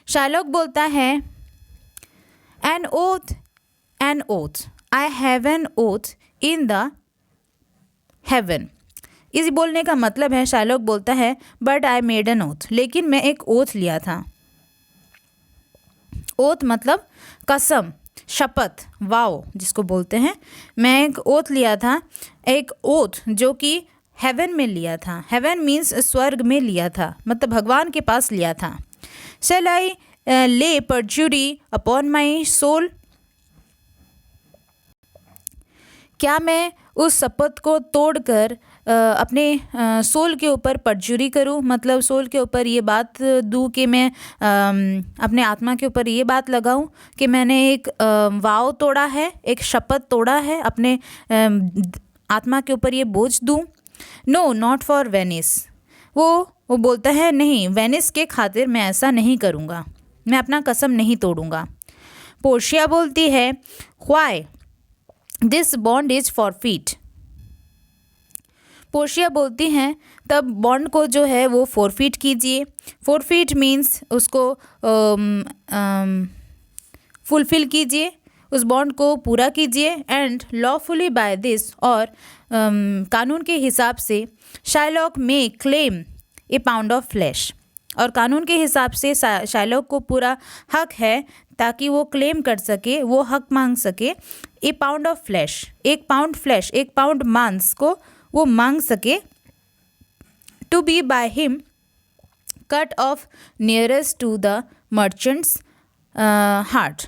शाइलॉक बोलता है, N oath I have an oath in the haven. इस बोलने का मतलब है, शाइलॉक बोलता है, but I made an oath, लेकिन मैं एक ओथ लिया था। ओथ मतलब कसम, शपथ, वाव जिसको बोलते हैं, मैं एक ओथ लिया था, एक ओथ जो कि हेवन में लिया था। हेवन मीन्स स्वर्ग में लिया था, मतलब भगवान के पास लिया था। शैल आई ले परज्यूरी अपॉन माई सोल, क्या मैं उस शपथ को तोड़कर अपने सोल के ऊपर परजुरी करूं, मतलब सोल के ऊपर ये बात दूं कि मैं अपने आत्मा के ऊपर ये बात लगाऊं कि मैंने एक वाव तोड़ा है, एक शपथ तोड़ा है, अपने आत्मा के ऊपर ये बोझ दूं। नो नॉट फॉर वेनिस, वो बोलता है, नहीं वेनिस के खातिर मैं ऐसा नहीं करूँगा, मैं अपना कसम नहीं तोड़ूंगा। पोर्शिया बोलती है, why this bond is forfeit. Portia बोलती हैं, तब बॉन्ड को जो है वो फॉरफिट कीजिए। फॉरफिट मीन्स उसको फुलफिल कीजिए, उस बॉन्ड को पूरा कीजिए। एंड लॉफुली बाय दिस, और कानून के हिसाब से, शाइलॉक में claim A pound of flesh, और कानून के हिसाब से शाइलॉक को पूरा हक है ताकि वो क्लेम कर सके, वो हक मांग सके, a pound of flesh, 1 pound flesh, 1 pound मांस को वो मांग सके, to be by him cut off nearest to the merchant's heart,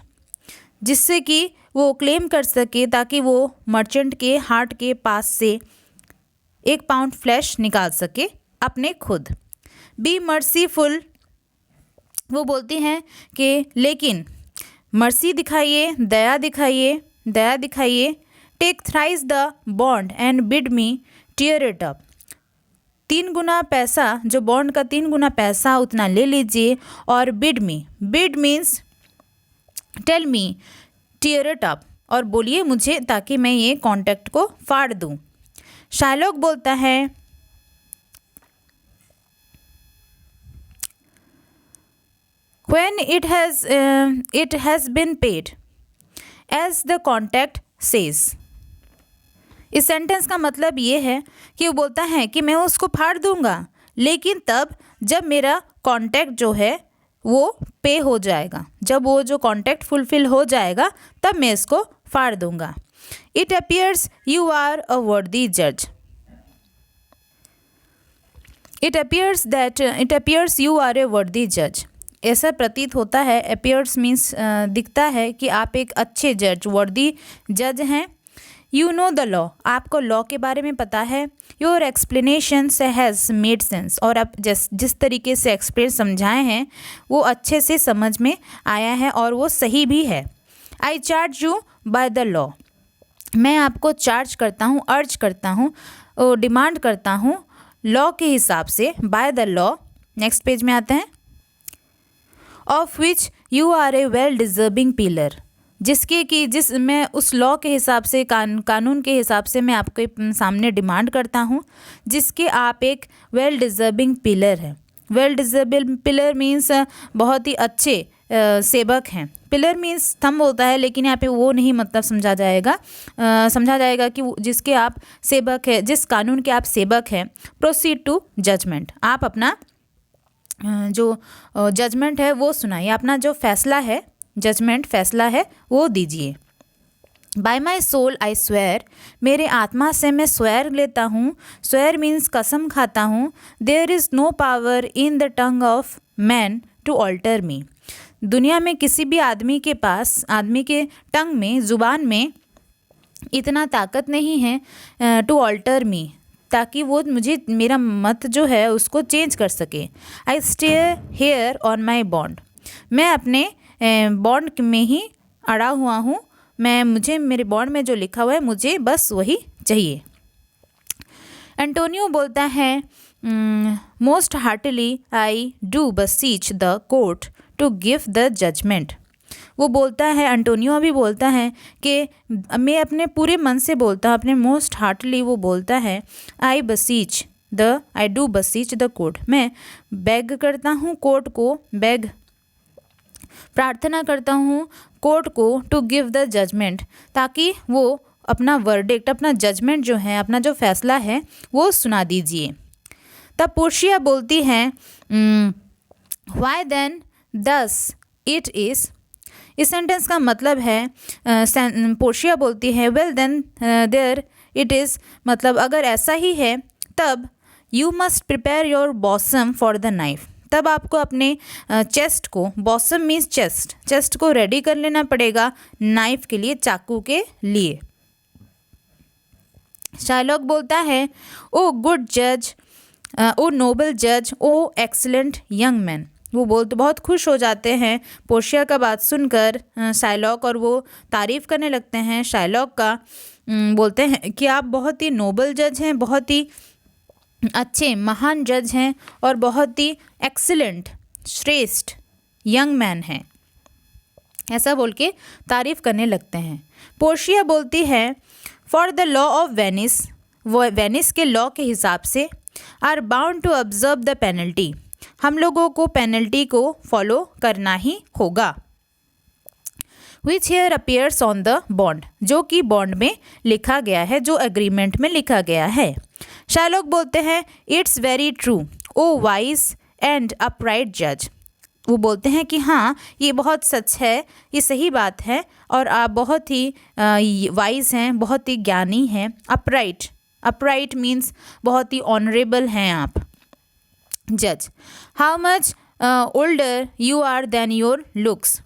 जिससे कि वो क्लेम कर सके ताकि वो मर्चेंट के हार्ट के पास से 1 पाउंड फ्लैश निकाल सके अपने खुद। बी मर्सीफुल, वो बोलती हैं कि लेकिन मर्सी दिखाइए, दया दिखाइए, दया दिखाइए। Take thrice the bond and bid me tear it up, 3 गुना पैसा, जो बॉन्ड का 3 गुना पैसा उतना ले लीजिए, और bid me, bid means tell me, tear it up, और बोलिए मुझे ताकि मैं ये कॉन्ट्रैक्ट को फाड़ दूँ। शाइलॉक बोलता है, when it has been paid as the contact says. इस सेंटेंस का मतलब ये है कि वो बोलता है कि मैं उसको फाड़ दूंगा, लेकिन तब जब मेरा कॉन्टैक्ट जो है वो पे हो जाएगा, जब वो जो कॉन्टैक्ट फुलफिल हो जाएगा तब मैं इसको फाड़ दूंगा। It appears you are a worthy जज। It appears you are a worthy जज। ऐसा प्रतीत होता है, अपीयर्स मीन्स दिखता है कि आप एक अच्छे जज, वर्दी जज हैं। यू नो द लॉ, आपको लॉ के बारे में पता है। Your explanation has made sense, और आप जिस तरीके से एक्सप्लेन समझाए हैं वो अच्छे से समझ में आया है और वो सही भी है। आई charge you bye the law, मैं आपको चार्ज करता हूँ, अर्ज करता हूँ, डिमांड करता हूँ लॉ के हिसाब से, by the law. Next page में आते हैं। Of which you are a well deserving pillar, जिस मैं उस लॉ के हिसाब से, कानून के हिसाब से मैं आपके सामने डिमांड करता हूँ, जिसके आप एक वेल डिजर्विंग पिलर हैं। वेल डिजर्विंग पिलर मीन्स बहुत ही अच्छे सेवक हैं। पिलर मीन्स स्तंभ होता है, लेकिन यहाँ पे वो नहीं मतलब समझा जाएगा कि जिसके आप सेवक हैं, जिस कानून के आप सेवक हैं। प्रोसीड टू जजमेंट, आप अपना जो जजमेंट है वो सुनाइए, अपना जो फैसला है, जजमेंट फैसला है वो दीजिए। By my soul I swear, मेरे आत्मा से मैं स्वेर लेता हूँ। स्वेयर मीन्स कसम खाता हूँ। There is no power in the tongue of man to alter me, दुनिया में किसी भी आदमी के पास, आदमी के टंग में, ज़ुबान में इतना ताकत नहीं है टू ऑल्टर मी, ताकि वो मुझे, मेरा मत जो है उसको चेंज कर सके। I stay here on my bond, मैं अपने बॉन्ड में ही अड़ा हुआ हूँ। मुझे मेरे बॉन्ड में जो लिखा हुआ है मुझे बस वही चाहिए। एंटोनियो बोलता है most heartily I do beseech the court to give the judgment. वो बोलता है, एंटोनियो भी बोलता है कि मैं अपने पूरे मन से बोलता हूँ, अपने मोस्ट हार्टली वो बोलता है आई डू बसीच द कोर्ट, मैं बेग करता हूँ कोर्ट को, बेग प्रार्थना करता हूँ कोर्ट को, टू गिव द जजमेंट, ताकि वो अपना वर्डिक्ट, अपना जजमेंट जो है, अपना जो फैसला है वो सुना दीजिए। तब पोर्शिया बोलती है why then thus it is. इस सेंटेंस का मतलब है, पोर्शिया बोलती है well then there it is, मतलब अगर ऐसा ही है तब you must prepare your bosom for the knife, तब आपको अपने चेस्ट को, बॉसम मीन्स चेस्ट को रेडी कर लेना पड़ेगा नाइफ के लिए, चाकू के लिए। शार्लॉक बोलता है ओ गुड जज, ओ नोबल जज, ओ एक्सीलेंट यंग मैन। वो बहुत खुश हो जाते हैं पोर्शिया का बात सुनकर शार्लॉक, और वो तारीफ़ करने लगते हैं शार्लॉक का। बोलते हैं कि आप बहुत ही नोबल जज हैं, बहुत ही अच्छे महान जज हैं, और बहुत ही एक्सीलेंट, श्रेष्ठ यंग मैन हैं, ऐसा बोल के तारीफ़ करने लगते हैं। पोर्शिया बोलती है for the law of Venice, वो वेनिस के लॉ के हिसाब से, are bound to observe the penalty, हम लोगों को पेनल्टी को फॉलो करना ही होगा। विच hair appears on the bond, जो कि बॉन्ड में लिखा गया है, जो एग्रीमेंट में लिखा गया है। शार्लॉक बोलते हैं it's very true O wise and upright जज। वो बोलते हैं कि हाँ ये बहुत सच है, ये सही बात है, और आप बहुत ही वाइज हैं, बहुत ही ज्ञानी हैं। अपराइट मीन्स बहुत ही ऑनरेबल हैं आप। जज, how much older you are than your looks,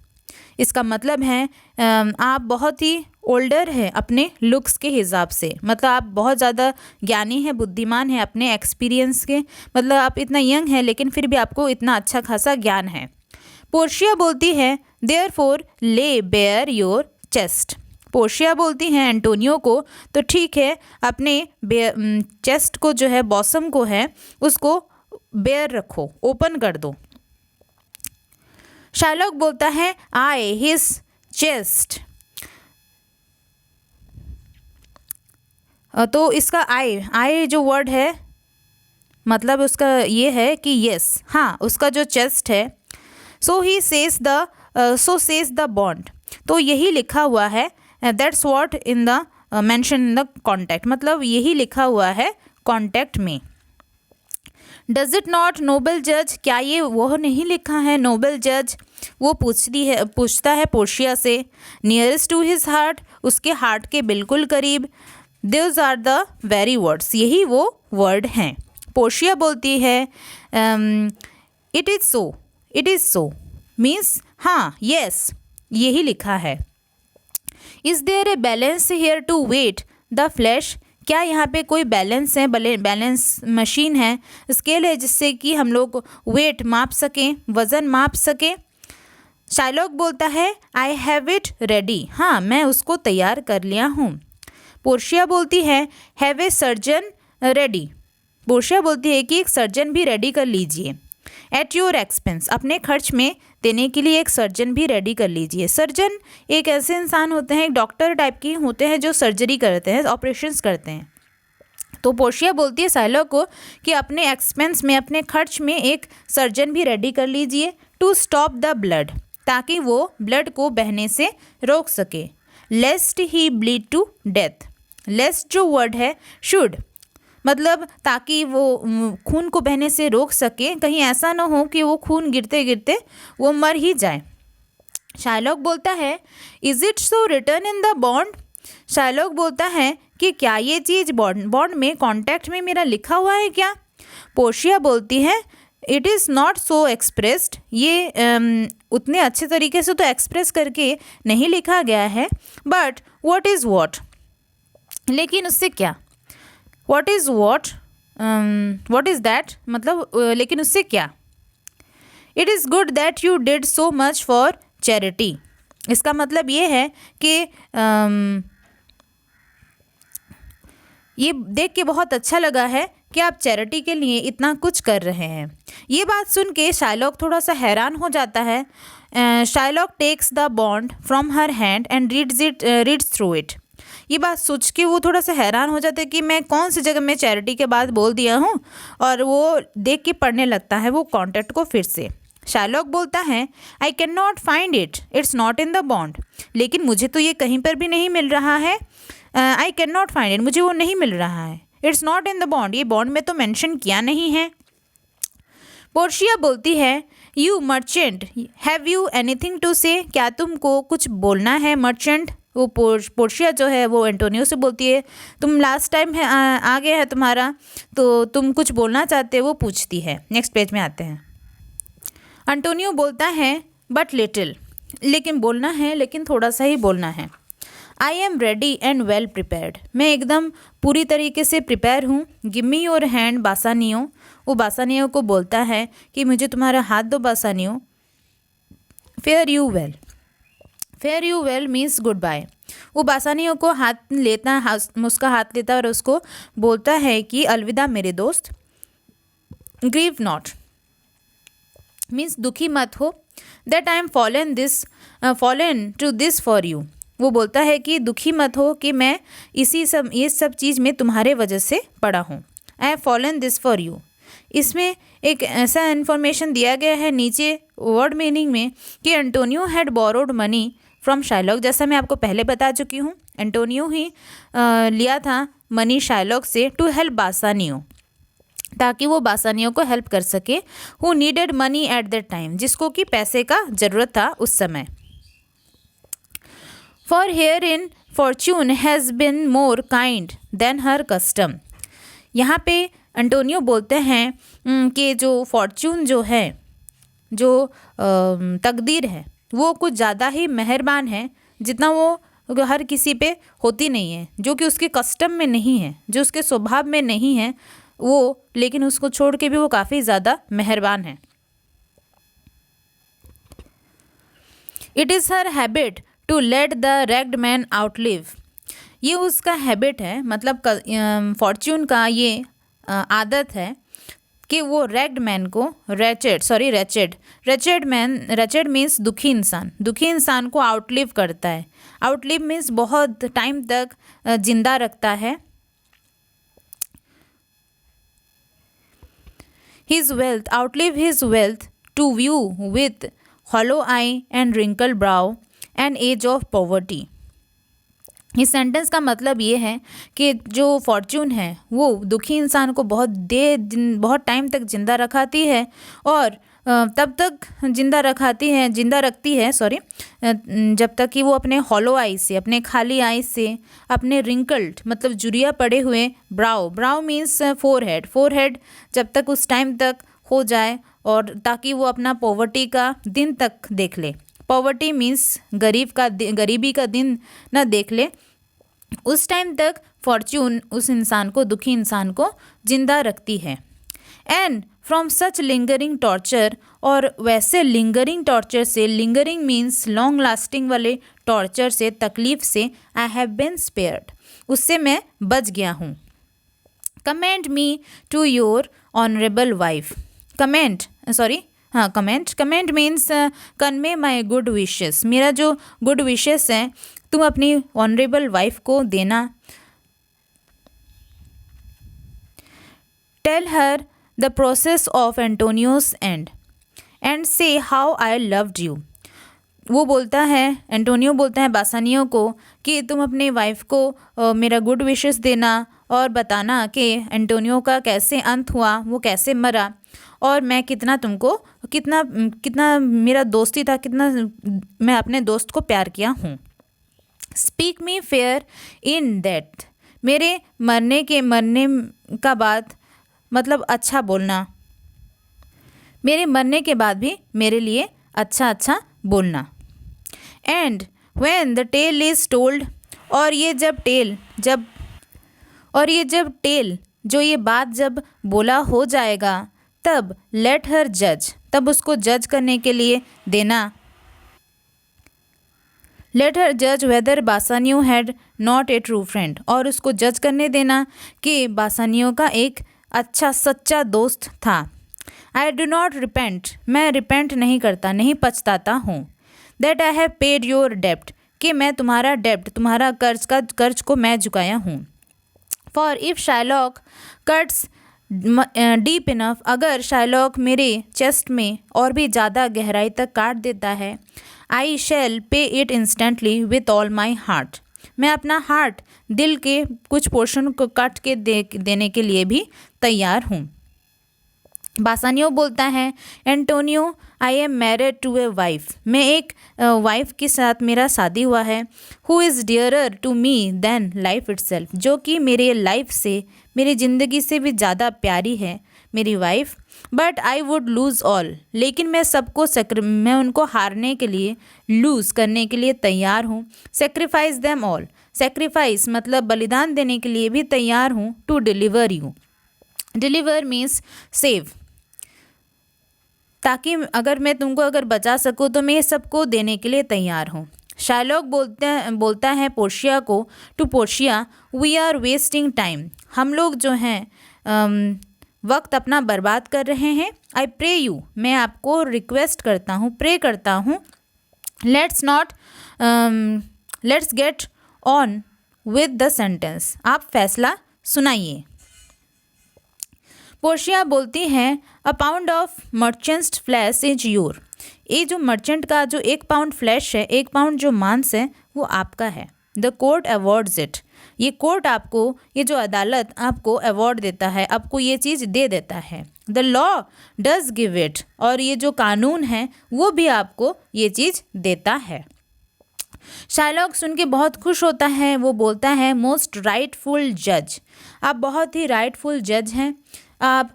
इसका मतलब है आप बहुत ही ओल्डर हैं अपने लुक्स के हिसाब से, मतलब आप बहुत ज़्यादा ज्ञानी हैं, बुद्धिमान हैं अपने एक्सपीरियंस के, मतलब आप इतना यंग हैं लेकिन फिर भी आपको इतना अच्छा खासा ज्ञान है। पोर्शिया बोलती है देयरफॉर ले बेयर योर चेस्ट, पोर्शिया बोलती हैं एंटोनियो को तो ठीक है अपने चेस्ट को जो है, बॉसम को है, उसको बेयर रखो, ओपन कर दो। शार्लॉक बोलता है आई हिज चेस्ट, तो इसका आई जो वर्ड है मतलब उसका ये है कि यस, हाँ उसका जो चेस्ट है, सो सेज द बॉन्ड। तो यही लिखा हुआ है, that's what in the mention in the contact, मतलब यही लिखा हुआ है कॉन्टैक्ट में। डज इट नॉट नोबल जज, क्या ये वो नहीं लिखा है नोबल जज? वो पूछता है पोर्शिया से। नियरेस्ट टू हिज हार्ट, उसके हार्ट के बिल्कुल करीब। Those are the very words, यही वो वर्ड हैं। पोर्शिया बोलती है इट इज़ सो मीन्स हाँ, यस, यही लिखा है। Is there a balance hair to wait the flash, क्या यहाँ पे कोई बैलेंस है, बैलेंस मशीन है, स्केल है जिससे कि हम लोग वेट माप सकें, वज़न माप सकें? शाइलॉक बोलता है आई हैव इट रेडी, हाँ मैं उसको तैयार कर लिया हूँ। पोर्शिया बोलती है have a surgeon ready, Portia बोलती है कि एक सर्जन भी रेडी कर लीजिए। एट योर एक्सपेंस, अपने खर्च में देने के लिए एक सर्जन भी रेडी कर लीजिए। सर्जन एक ऐसे इंसान होते हैं, एक डॉक्टर टाइप के होते हैं जो सर्जरी करते हैं, ऑपरेशंस करते हैं। तो पोर्शिया बोलती है शाइलॉक को कि अपने एक्सपेंस में, अपने खर्च में एक सर्जन भी रेडी कर लीजिए। टू स्टॉप द ब्लड, ताकि वो ब्लड को बहने से रोक सके। लेस्ट ही ब्लीड टू डेथ, लेस्ट जो वर्ड है शुड, मतलब ताकि वो खून को बहने से रोक सके, कहीं ऐसा ना हो कि वो खून गिरते गिरते वो मर ही जाए। शाइलॉक बोलता है is it so written in the bond, Shylock बोलता है कि क्या ये चीज़ बॉन्ड में, कॉन्टैक्ट में मेरा लिखा हुआ है क्या? पोर्शिया बोलती है it is not so expressed, ये उतने अच्छे तरीके से तो एक्सप्रेस करके नहीं लिखा गया है। बट व्हाट इज़ व्हाट, लेकिन उससे क्या? What is what is that, मतलब लेकिन उससे क्या? It is good that you did so much for charity, इसका मतलब ये है कि ये देख के बहुत अच्छा लगा है कि आप चैरिटी के लिए इतना कुछ कर रहे हैं। ये बात सुन के शाइलॉक थोड़ा सा हैरान हो जाता है। Shylock takes the bond from her hand and reads through it, ये बात सोच के वो थोड़ा सा हैरान हो जाता है कि मैं कौन सी जगह में चैरिटी के बाद बोल दिया हूँ, और वो देख के पढ़ने लगता है वो कॉन्टैक्ट को फिर से। शाइलॉक बोलता है I can not find it, it's not in the bond, लेकिन मुझे तो ये कहीं पर भी नहीं मिल रहा है। I can not find it, मुझे वो नहीं मिल रहा है। It's not in the bond, ये बॉन्ड में तो मेंशन किया नहीं है। पोर्शिया बोलती है you merchant have you anything to से, क्या तुमको कुछ बोलना है? मर्चेंट, वो पोर्शिया जो है वो एंटोनियो से बोलती है तुम लास्ट टाइम है आ गया है तुम्हारा, तो तुम कुछ बोलना चाहते हो, वो पूछती है। नेक्स्ट पेज में आते हैं। एंटोनियो बोलता है बट लिटिल, लेकिन बोलना है, लेकिन थोड़ा सा ही बोलना है। I am ready and well prepared, मैं एकदम पूरी तरीके से प्रिपेयर हूँ। गिव मी योर हैंड बासानियो, वो बासानियो को बोलता है कि मुझे तुम्हारा हाथ दो Bassanio. Fare you well, fare you well means goodbye, वो बासानियों को हाथ लेता, उसका हाथ लेता और उसको बोलता है कि अलविदा मेरे दोस्त। ग्रीव नॉट मीन्स दुखी मत हो। That I am fallen to this for you, वो बोलता है कि दुखी मत हो कि मैं ये सब चीज़ में तुम्हारे वजह से पड़ा हूँ। I have fallen this for you, इसमें एक ऐसा इन्फॉर्मेशन दिया गया है नीचे वर्ड मीनिंग में कि Antonio had borrowed money from Shylock, जैसा मैं आपको पहले बता चुकी हूँ, एंटोनियो ही लिया था मनी शाइलॉक से टू हेल्प बासानियो, ताकि वो बासानियों को हेल्प कर सके। Who needed money at that time, जिसको कि पैसे का ज़रूरत था उस समय। For here in fortune has been more kind than her custom, यहाँ पे एंटोनियो बोलते हैं कि जो फॉर्च्यून जो है, जो तकदीर है, वो कुछ ज़्यादा ही मेहरबान है, जितना वो हर किसी पे होती नहीं है, जो कि उसके कस्टम में नहीं है, जो उसके स्वभाव में नहीं है वो, लेकिन उसको छोड़ के भी वो काफ़ी ज़्यादा मेहरबान है। It is her habit to let the ragged man outlive, ये उसका हैबिट है, मतलब फॉर्च्यून का ये आदत है कि वो रैग्ड मैन को रेचेड मीन्स दुखी इंसान को आउटलिव करता है। आउटलिव मीन्स बहुत टाइम तक जिंदा रखता है। His wealth, outlive his wealth to view with hollow eye and wrinkled brow, an age of poverty। इस सेंटेंस का मतलब ये है कि जो फॉर्च्यून है वो दुखी इंसान को बहुत टाइम तक जिंदा रखाती है और तब तक जिंदा रखती है जब तक कि वो अपने हॉलो आई से, अपने खाली आई से, अपने रिंकल्ड मतलब जुरिया पड़े हुए ब्राउ मीन्स फोरहेड जब तक उस टाइम तक हो जाए और ताकि वो अपना पॉवर्टी का दिन तक देख ले। पॉवर्टी मीन्स गरीबी का दिन ना देख ले, उस टाइम तक फॉर्च्यून उस इंसान को, दुखी इंसान को जिंदा रखती है। And from such lingering torture, और वैसे लिंगरिंग टॉर्चर से, लिंगरिंग मीन्स लॉन्ग लास्टिंग वाले टॉर्चर से, तकलीफ से, आई हैव बीन स्पेयर्ड, उससे मैं बच गया हूँ। Commend me to your honourable wife. Comment means convey my good wishes, मेरा जो गुड विशेस है तुम अपनी ऑनरेबल वाइफ को देना। Tell her the process of Antonio's end say how I loved you. वो बोलता है, एंटोनियो बोलता है बासानियो को कि तुम अपने वाइफ को मेरा गुड विशेस देना और बताना कि एंटोनियो का कैसे अंत हुआ, वो कैसे मरा और मैं कितना मेरा दोस्ती था, कितना मैं अपने दोस्त को प्यार किया हूँ। Speak me fair in death, मेरे मरने का बाद मतलब अच्छा बोलना, मेरे मरने के बाद भी मेरे लिए अच्छा बोलना। And when the tale is told, और ये बात जब बोला हो जाएगा तब लेट हर जज, तब उसको जज करने के लिए देना। लेट हर जज whether Bassanio had not a true friend, और उसको जज करने देना कि बासानियो का एक अच्छा सच्चा दोस्त था। आई डू नॉट रिपेंट, मैं रिपेंट नहीं करता, नहीं पछताता हूँ। That I have paid your डेप्ट, कि मैं तुम्हारा डेप्ट, तुम्हारा कर्ज को मैं चुकाया हूँ। For if Shylock cuts deep enough, अगर शाइलॉक मेरे चेस्ट में और भी ज़्यादा गहराई तक काट देता है, आई शैल पे it instantly with all my heart, मैं अपना हार्ट, दिल के कुछ पोर्शन को काट के देने के लिए भी तैयार हूँ। बासानियो बोलता है, Antonio I am married to a wife, मैं एक वाइफ के साथ मेरा शादी हुआ है। Who is dearer to me than life itself, जो कि मेरे लाइफ से, मेरी ज़िंदगी से भी ज़्यादा प्यारी है मेरी wife. But I would loose all, लेकिन मैं उनको हारने के लिए, लूज़ करने के लिए तैयार हूँ। सेक्रीफाइस देम ऑल, सेक्रीफाइस मतलब बलिदान देने के लिए भी तैयार हूँ। To deliver you, deliver means save, ताकि मैं तुमको बचा सकूँ तो मैं ये सबको देने के लिए तैयार हूँ। शाइलॉक बोलता है पोर्शिया को, to Portia, we are wasting time, हम लोग जो हैं वक्त अपना बर्बाद कर रहे हैं। आई प्रे यू, मैं आपको रिक्वेस्ट करता हूँ, प्रे करता हूँ। Let's get on with the sentence, आप फैसला सुनाइए। पोर्शिया बोलती है, अ pound of merchants flash is your, ये जो मर्चेंट का जो 1 पाउंड फ्लैश है, 1 पाउंड जो मांस है वो आपका है। द कोर्ट अवॉर्ड्स इट, ये कोर्ट आपको, ये जो अदालत आपको अवॉर्ड देता है, आपको ये चीज़ दे देता है। The law does give it, और ये जो कानून है वो भी आपको ये चीज़ देता है। शाइलॉक सुन के बहुत खुश होता है, वो बोलता है, मोस्ट राइटफुल जज, आप बहुत ही राइटफुल जज हैं, आप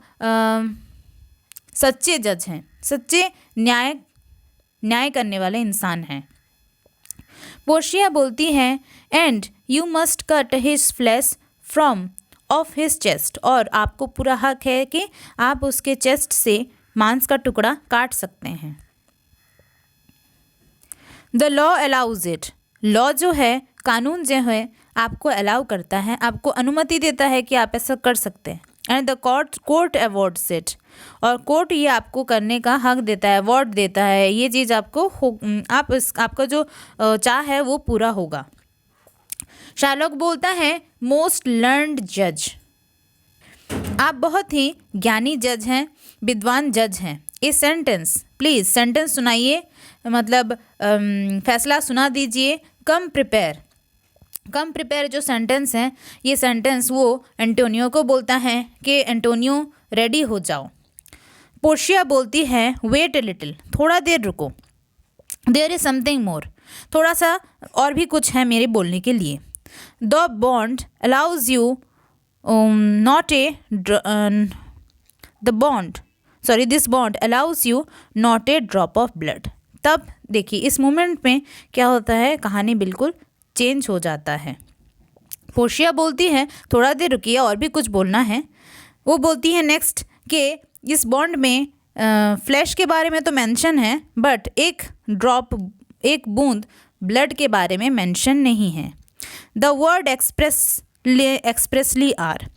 सच्चे जज हैं, सच्चे न्याय करने वाले इंसान हैं। पोर्शिया बोलती है, and you must cut his flash from of his chest, और आपको पूरा हक है कि आप उसके चेस्ट से मांस का टुकड़ा काट सकते हैं। The law allows it, law जो है, कानून जो है, आपको अलाउ करता है, आपको अनुमति देता है कि आप ऐसा कर सकते हैं। And the court awards it, और कोर्ट ये आपको करने का हक देता है, अवॉर्ड देता है, ये चीज़ आपको आपका जो चाह है वो पूरा होगा। शाइलॉक बोलता है, मोस्ट लर्नड जज, आप बहुत ही ज्ञानी जज हैं, विद्वान जज हैं। ए सेंटेंस प्लीज़ सेंटेंस सुनाइए, मतलब फैसला सुना दीजिए। कम प्रिपेयर, कम प्रिपेयर जो सेंटेंस है, ये सेंटेंस वो एंटोनियो को बोलता है कि एंटोनियो रेडी हो जाओ। पोर्शिया बोलती है वेट ए लिटिल, थोड़ा देर रुको। देयर इज समथिंग मोर, थोड़ा सा और भी कुछ है मेरे बोलने के लिए। The bond allows you not a this bond allows you not a drop of blood. तब देखिए इस मोमेंट में क्या होता है, कहानी बिल्कुल चेंज हो जाता है। पोर्शिया बोलती है थोड़ा देर रुकिए, और भी कुछ बोलना है। वो बोलती है नेक्स्ट कि इस बॉन्ड में फ्लैश के बारे में तो मेंशन है, बट एक बूंद ब्लड के बारे में मेंशन नहीं है। द वर्ड एक्सप्रेसली आर,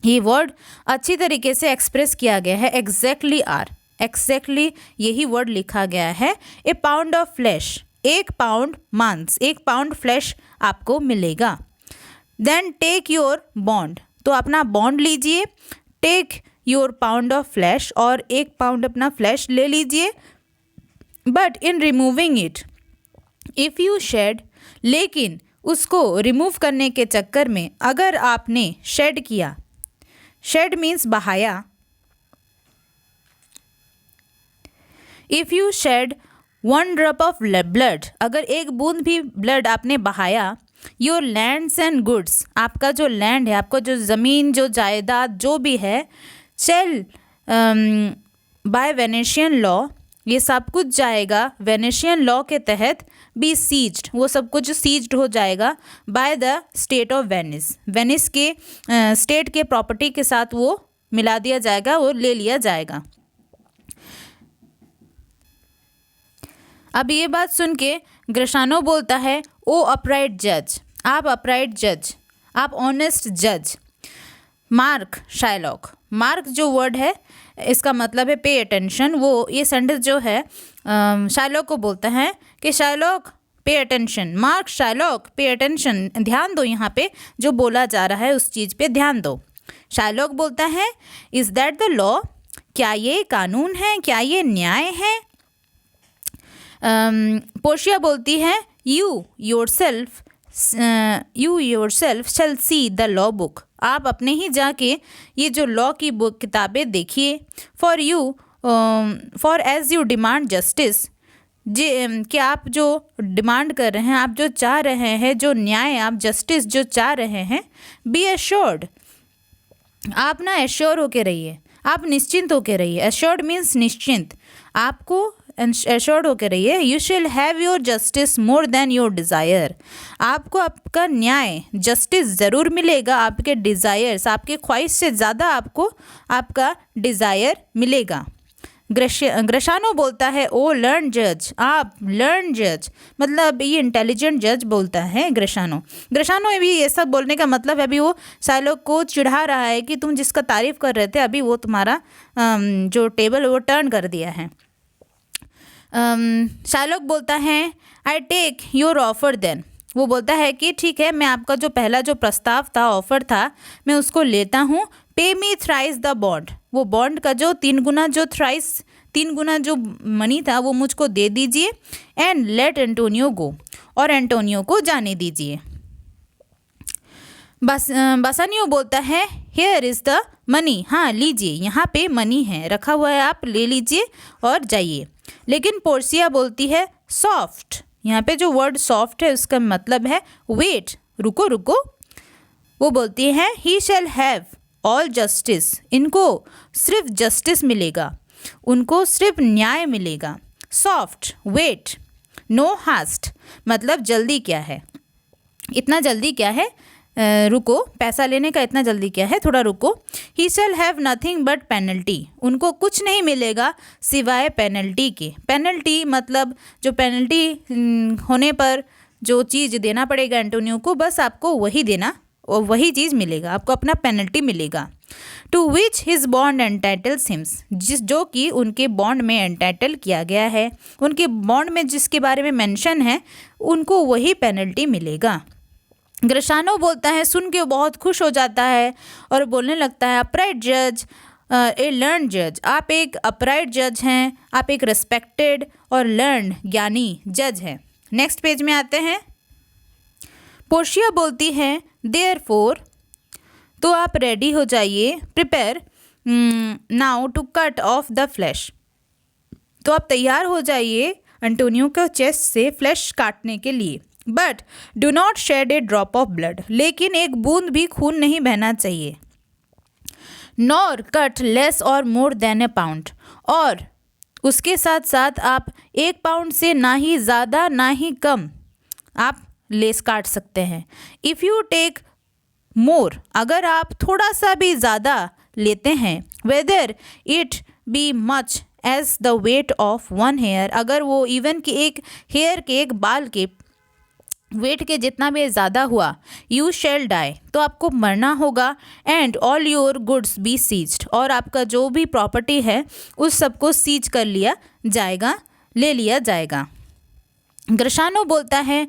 ये वर्ड अच्छी तरीके से एक्सप्रेस किया गया है। एग्जैक्टली आर, एग्जैक्टली यही वर्ड लिखा गया है। ए पाउंड ऑफ फ्लैश, 1 पाउंड मांस, 1 पाउंड फ्लैश आपको मिलेगा। देन टेक योर बॉन्ड, तो अपना बॉन्ड लीजिए। Take your pound of flesh, और 1 पाउंड अपना फ्लैश ले लीजिए। But in removing it if you shed, लेकिन उसको रिमूव करने के चक्कर में अगर आपने शेड किया, शेड मीन्स बहाया। If you shed 1 drop of blood, अगर 1 बूंद भी ब्लड आपने बहाया, योर लैंड्स एंड गुड्स, आपका जो लैंड है, आपका जो ज़मीन, जो जायदाद जो भी है, शेल बाय वेनेशियन लॉ, ये सब कुछ जाएगा वेनेशियन लॉ के तहत। बी सीज्ड, वो सब कुछ सीज्ड हो जाएगा by the state of Venice, Venice के स्टेट के प्रॉपर्टी के साथ वो मिला दिया जाएगा, वो ले लिया जाएगा। अब ये बात सुन के ग्रशानो बोलता है ओ अपराइट जज, आप अपराइट जज, आप ऑनेस्ट जज। मार्क शाइलॉक, मार्क जो वर्ड है इसका मतलब है पे अटेंशन। वो ये सेंटेंस जो है शाइलॉक को बोलता है कि Shylock pay attention, mark Shylock pay attention, ध्यान दो, यहाँ पे जो बोला जा रहा है उस चीज़ पे ध्यान दो। शाइलॉक बोलता है इज़ दैट द लॉ, क्या ये कानून है, क्या ये न्याय है। पोर्शिया बोलती है you yourself shell see the law book, आप अपने ही जाके ये जो लॉ की बुक किताबें देखिए। For as you demand justice, कि आप जो डिमांड कर रहे हैं, आप जो चाह रहे हैं, जो न्याय, आप जस्टिस जो चाह रहे हैं, बी एश्योर्ड, आप ना एश्योर होके रहिए, आप निश्चिंत होके रहिए। एश्योर्ड मीन्स निश्चिंत, आपको एश्योर्ड होकर रहिए। You shall have your justice more than your desire, आपको आपका न्याय जस्टिस ज़रूर मिलेगा, आपके डिज़ायर्स, आपके ख्वाहिश से ज़्यादा आपको आपका डिज़ायर मिलेगा। ग्रशानो बोलता है ओ लर्न जज, आप लर्न जज, मतलब ये इंटेलिजेंट जज बोलता है ग्रशानो। ग्रशानो भी ये सब बोलने का मतलब है, अभी वो शाइलॉक को चिढ़ा रहा है कि तुम जिसका तारीफ़ कर रहे थे, अभी वो तुम्हारा जो टेबल वो टर्न कर दिया है। शाइलॉक बोलता है I take your offer then, वो बोलता है कि ठीक है, मैं आपका जो पहला जो प्रस्ताव था, ऑफर था, मैं उसको लेता हूँ। पे मी थ्राइस द बॉन्ड, वो बॉन्ड का जो 3 गुना जो मनी था वो मुझको दे दीजिए। एंड लेट एंटोनियो गो, और एंटोनियो को जाने दीजिए। बासानियो बोलता है हेयर इज़ द मनी, हाँ लीजिए, यहाँ पे मनी है, रखा हुआ है, आप ले लीजिए और जाइए। लेकिन पोर्शिया बोलती है सॉफ्ट, यहाँ पे जो वर्ड सॉफ्ट है उसका मतलब है वेट, रुको रुको। वो बोलती है ही शैल हैव ऑल जस्टिस, इनको सिर्फ जस्टिस मिलेगा, उनको सिर्फ न्याय मिलेगा। सॉफ्ट वेट, नो हास्ट, मतलब जल्दी क्या है, इतना जल्दी क्या है, रुको, पैसा लेने का इतना जल्दी क्या है, थोड़ा रुको। He shall have nothing but penalty, उनको कुछ नहीं मिलेगा सिवाय पेनल्टी के। पेनल्टी मतलब जो पेनल्टी होने पर जो चीज़ देना पड़ेगा एंटोनियो को, बस आपको वही देना और वही चीज़ मिलेगा, आपको अपना पेनल्टी मिलेगा। To which his bond entitles him, जो कि उनके बॉन्ड में एंटाइटल किया गया है, उनके बॉन्ड में जिसके बारे में मेंशन है, उनको वही पेनल्टी मिलेगा। ग्रशानो बोलता है, सुन के बहुत खुश हो जाता है और बोलने लगता है अपराइट जज, ए लर्न जज, आप एक अपराइट जज हैं, आप एक रिस्पेक्टेड और लर्न ज्ञानी जज हैं। नेक्स्ट पेज में आते हैं। पोर्शिया बोलती है देयरफॉर, तो आप रेडी हो जाइए, prepare now to cut off the flesh, तो आप तैयार हो जाइए एंटोनियो के चेस्ट से फ्लैश काटने के लिए। But do not shed a drop of blood, लेकिन एक बूंद भी खून नहीं बहना चाहिए। नॉर कट लेस और मोर देन ए पाउंड, और उसके साथ साथ आप 1 पाउंड से ना ही ज़्यादा ना ही कम आप लेस काट सकते हैं। इफ़ यू टेक मोर, अगर आप थोड़ा सा भी ज़्यादा लेते हैं, whether it be much as the weight of 1 hair, अगर वो इवन कि एक हेयर के, एक बाल के वेट के जितना भी ज़्यादा हुआ, यू शेल डाई, तो आपको मरना होगा। And all your goods be seized, और आपका जो भी प्रॉपर्टी है उस सबको सीज कर लिया जाएगा, ले लिया जाएगा। ग्रशानो बोलता है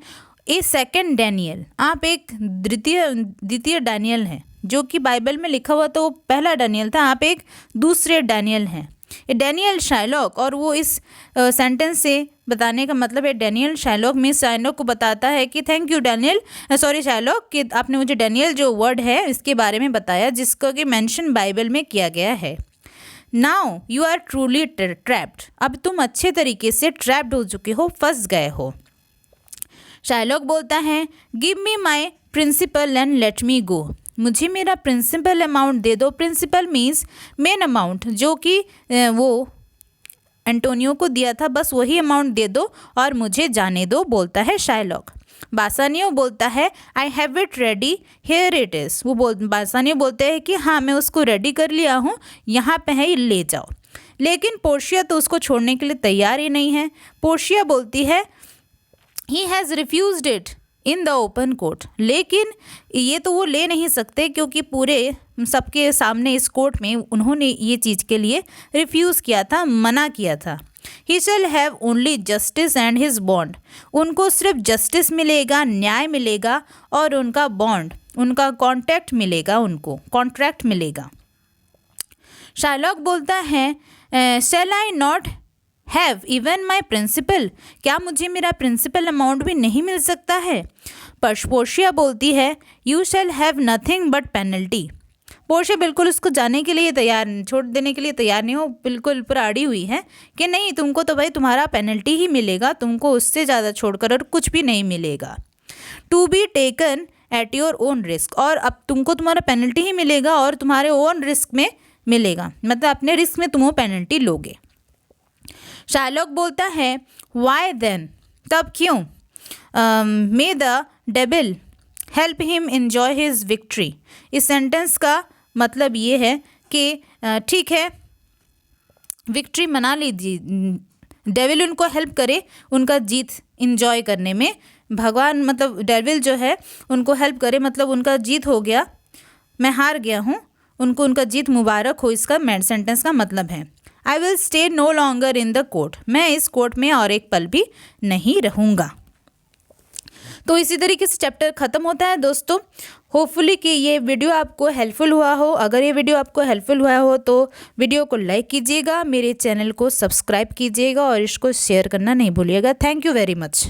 ए सेकेंड डैनियल, आप एक द्वितीय डैनियल हैं, जो कि बाइबल में लिखा हुआ तो पहला डैनियल था, आप एक दूसरे डैनियल हैं। डैनियल शाइलॉक, और वो इस सेंटेंस से बताने का मतलब है डैनियल शाइलॉक में शाइलॉक को बताता है कि thank you Daniel, sorry Shylock, कि आपने मुझे डैनियल जो वर्ड है इसके बारे में बताया जिसको कि मेंशन बाइबल में किया गया है। Now you are truly trapped, अब तुम अच्छे तरीके से ट्रैप्ड हो चुके हो, फंस गए हो। शाइलॉक बोलता है give me my principal and let me go, मुझे मेरा प्रिंसिपल अमाउंट दे दो। प्रिंसिपल मीन्स मेन अमाउंट, जो कि वो एंटोनियो को दिया था, बस वही अमाउंट दे दो और मुझे जाने दो, बोलता है शाइलॉक। बासानियो बोलता है I have it ready, here it is, Bassanio बोलते हैं कि हाँ मैं उसको रेडी कर लिया हूँ, यहाँ पे है, ले जाओ। लेकिन पोर्शिया तो उसको छोड़ने के लिए तैयार ही नहीं है। पोर्शिया बोलती है he has refused it in the open court, लेकिन ये तो वो ले नहीं सकते क्योंकि पूरे सबके सामने इस कोर्ट में उन्होंने ये चीज़ के लिए रिफ्यूज़ किया था, मना किया था। He shall have only justice and his bond, उनको सिर्फ जस्टिस मिलेगा, न्याय मिलेगा, और उनका बॉन्ड, उनका कॉन्ट्रैक्ट मिलेगा, उनको कॉन्ट्रैक्ट मिलेगा। शाइलॉक बोलता है shall I not have even my principal, क्या मुझे मेरा प्रिंसिपल अमाउंट भी नहीं मिल सकता है। पोर्शिया बोलती है you shall have nothing but penalty. Portia बिल्कुल उसको जाने के लिए तैयार, छोड़ देने के लिए तैयार नहीं हो, बिल्कुल पूरा अड़ी हुई है कि नहीं, तुमको तो भाई तुम्हारा पेनल्टी ही मिलेगा, तुमको उससे ज़्यादा छोड़कर और कुछ भी नहीं मिलेगा। To be taken at your own risk, और अब तुमको तुम्हारा पेनल्टी ही मिलेगा और तुम्हारे ओन रिस्क में मिलेगा, मतलब अपने रिस्क में तुम वो पेनल्टी लोगे। शाइलॉक बोलता है वाई देन, तब क्यों, मे the devil help him enjoy his victory. इस सेंटेंस का मतलब ये है कि ठीक है, विक्ट्री मना लीजिए, डेविल उनको हेल्प करे उनका जीत इंजॉय करने में, भगवान मतलब डेविल जो है उनको हेल्प करे, मतलब उनका जीत हो गया, मैं हार गया हूँ, उनको उनका जीत मुबारक हो, इसका सेंटेंस का मतलब है। I will stay no longer in the court, मैं इस कोर्ट में और एक पल भी नहीं रहूँगा। तो इसी तरीके से चैप्टर ख़त्म होता है दोस्तों। होपफुली कि ये वीडियो आपको हेल्पफुल हुआ हो। अगर ये वीडियो आपको हेल्पफुल हुआ हो तो वीडियो को लाइक कीजिएगा, मेरे चैनल को सब्सक्राइब कीजिएगा और इसको शेयर करना नहीं भूलिएगा। Thank you very much.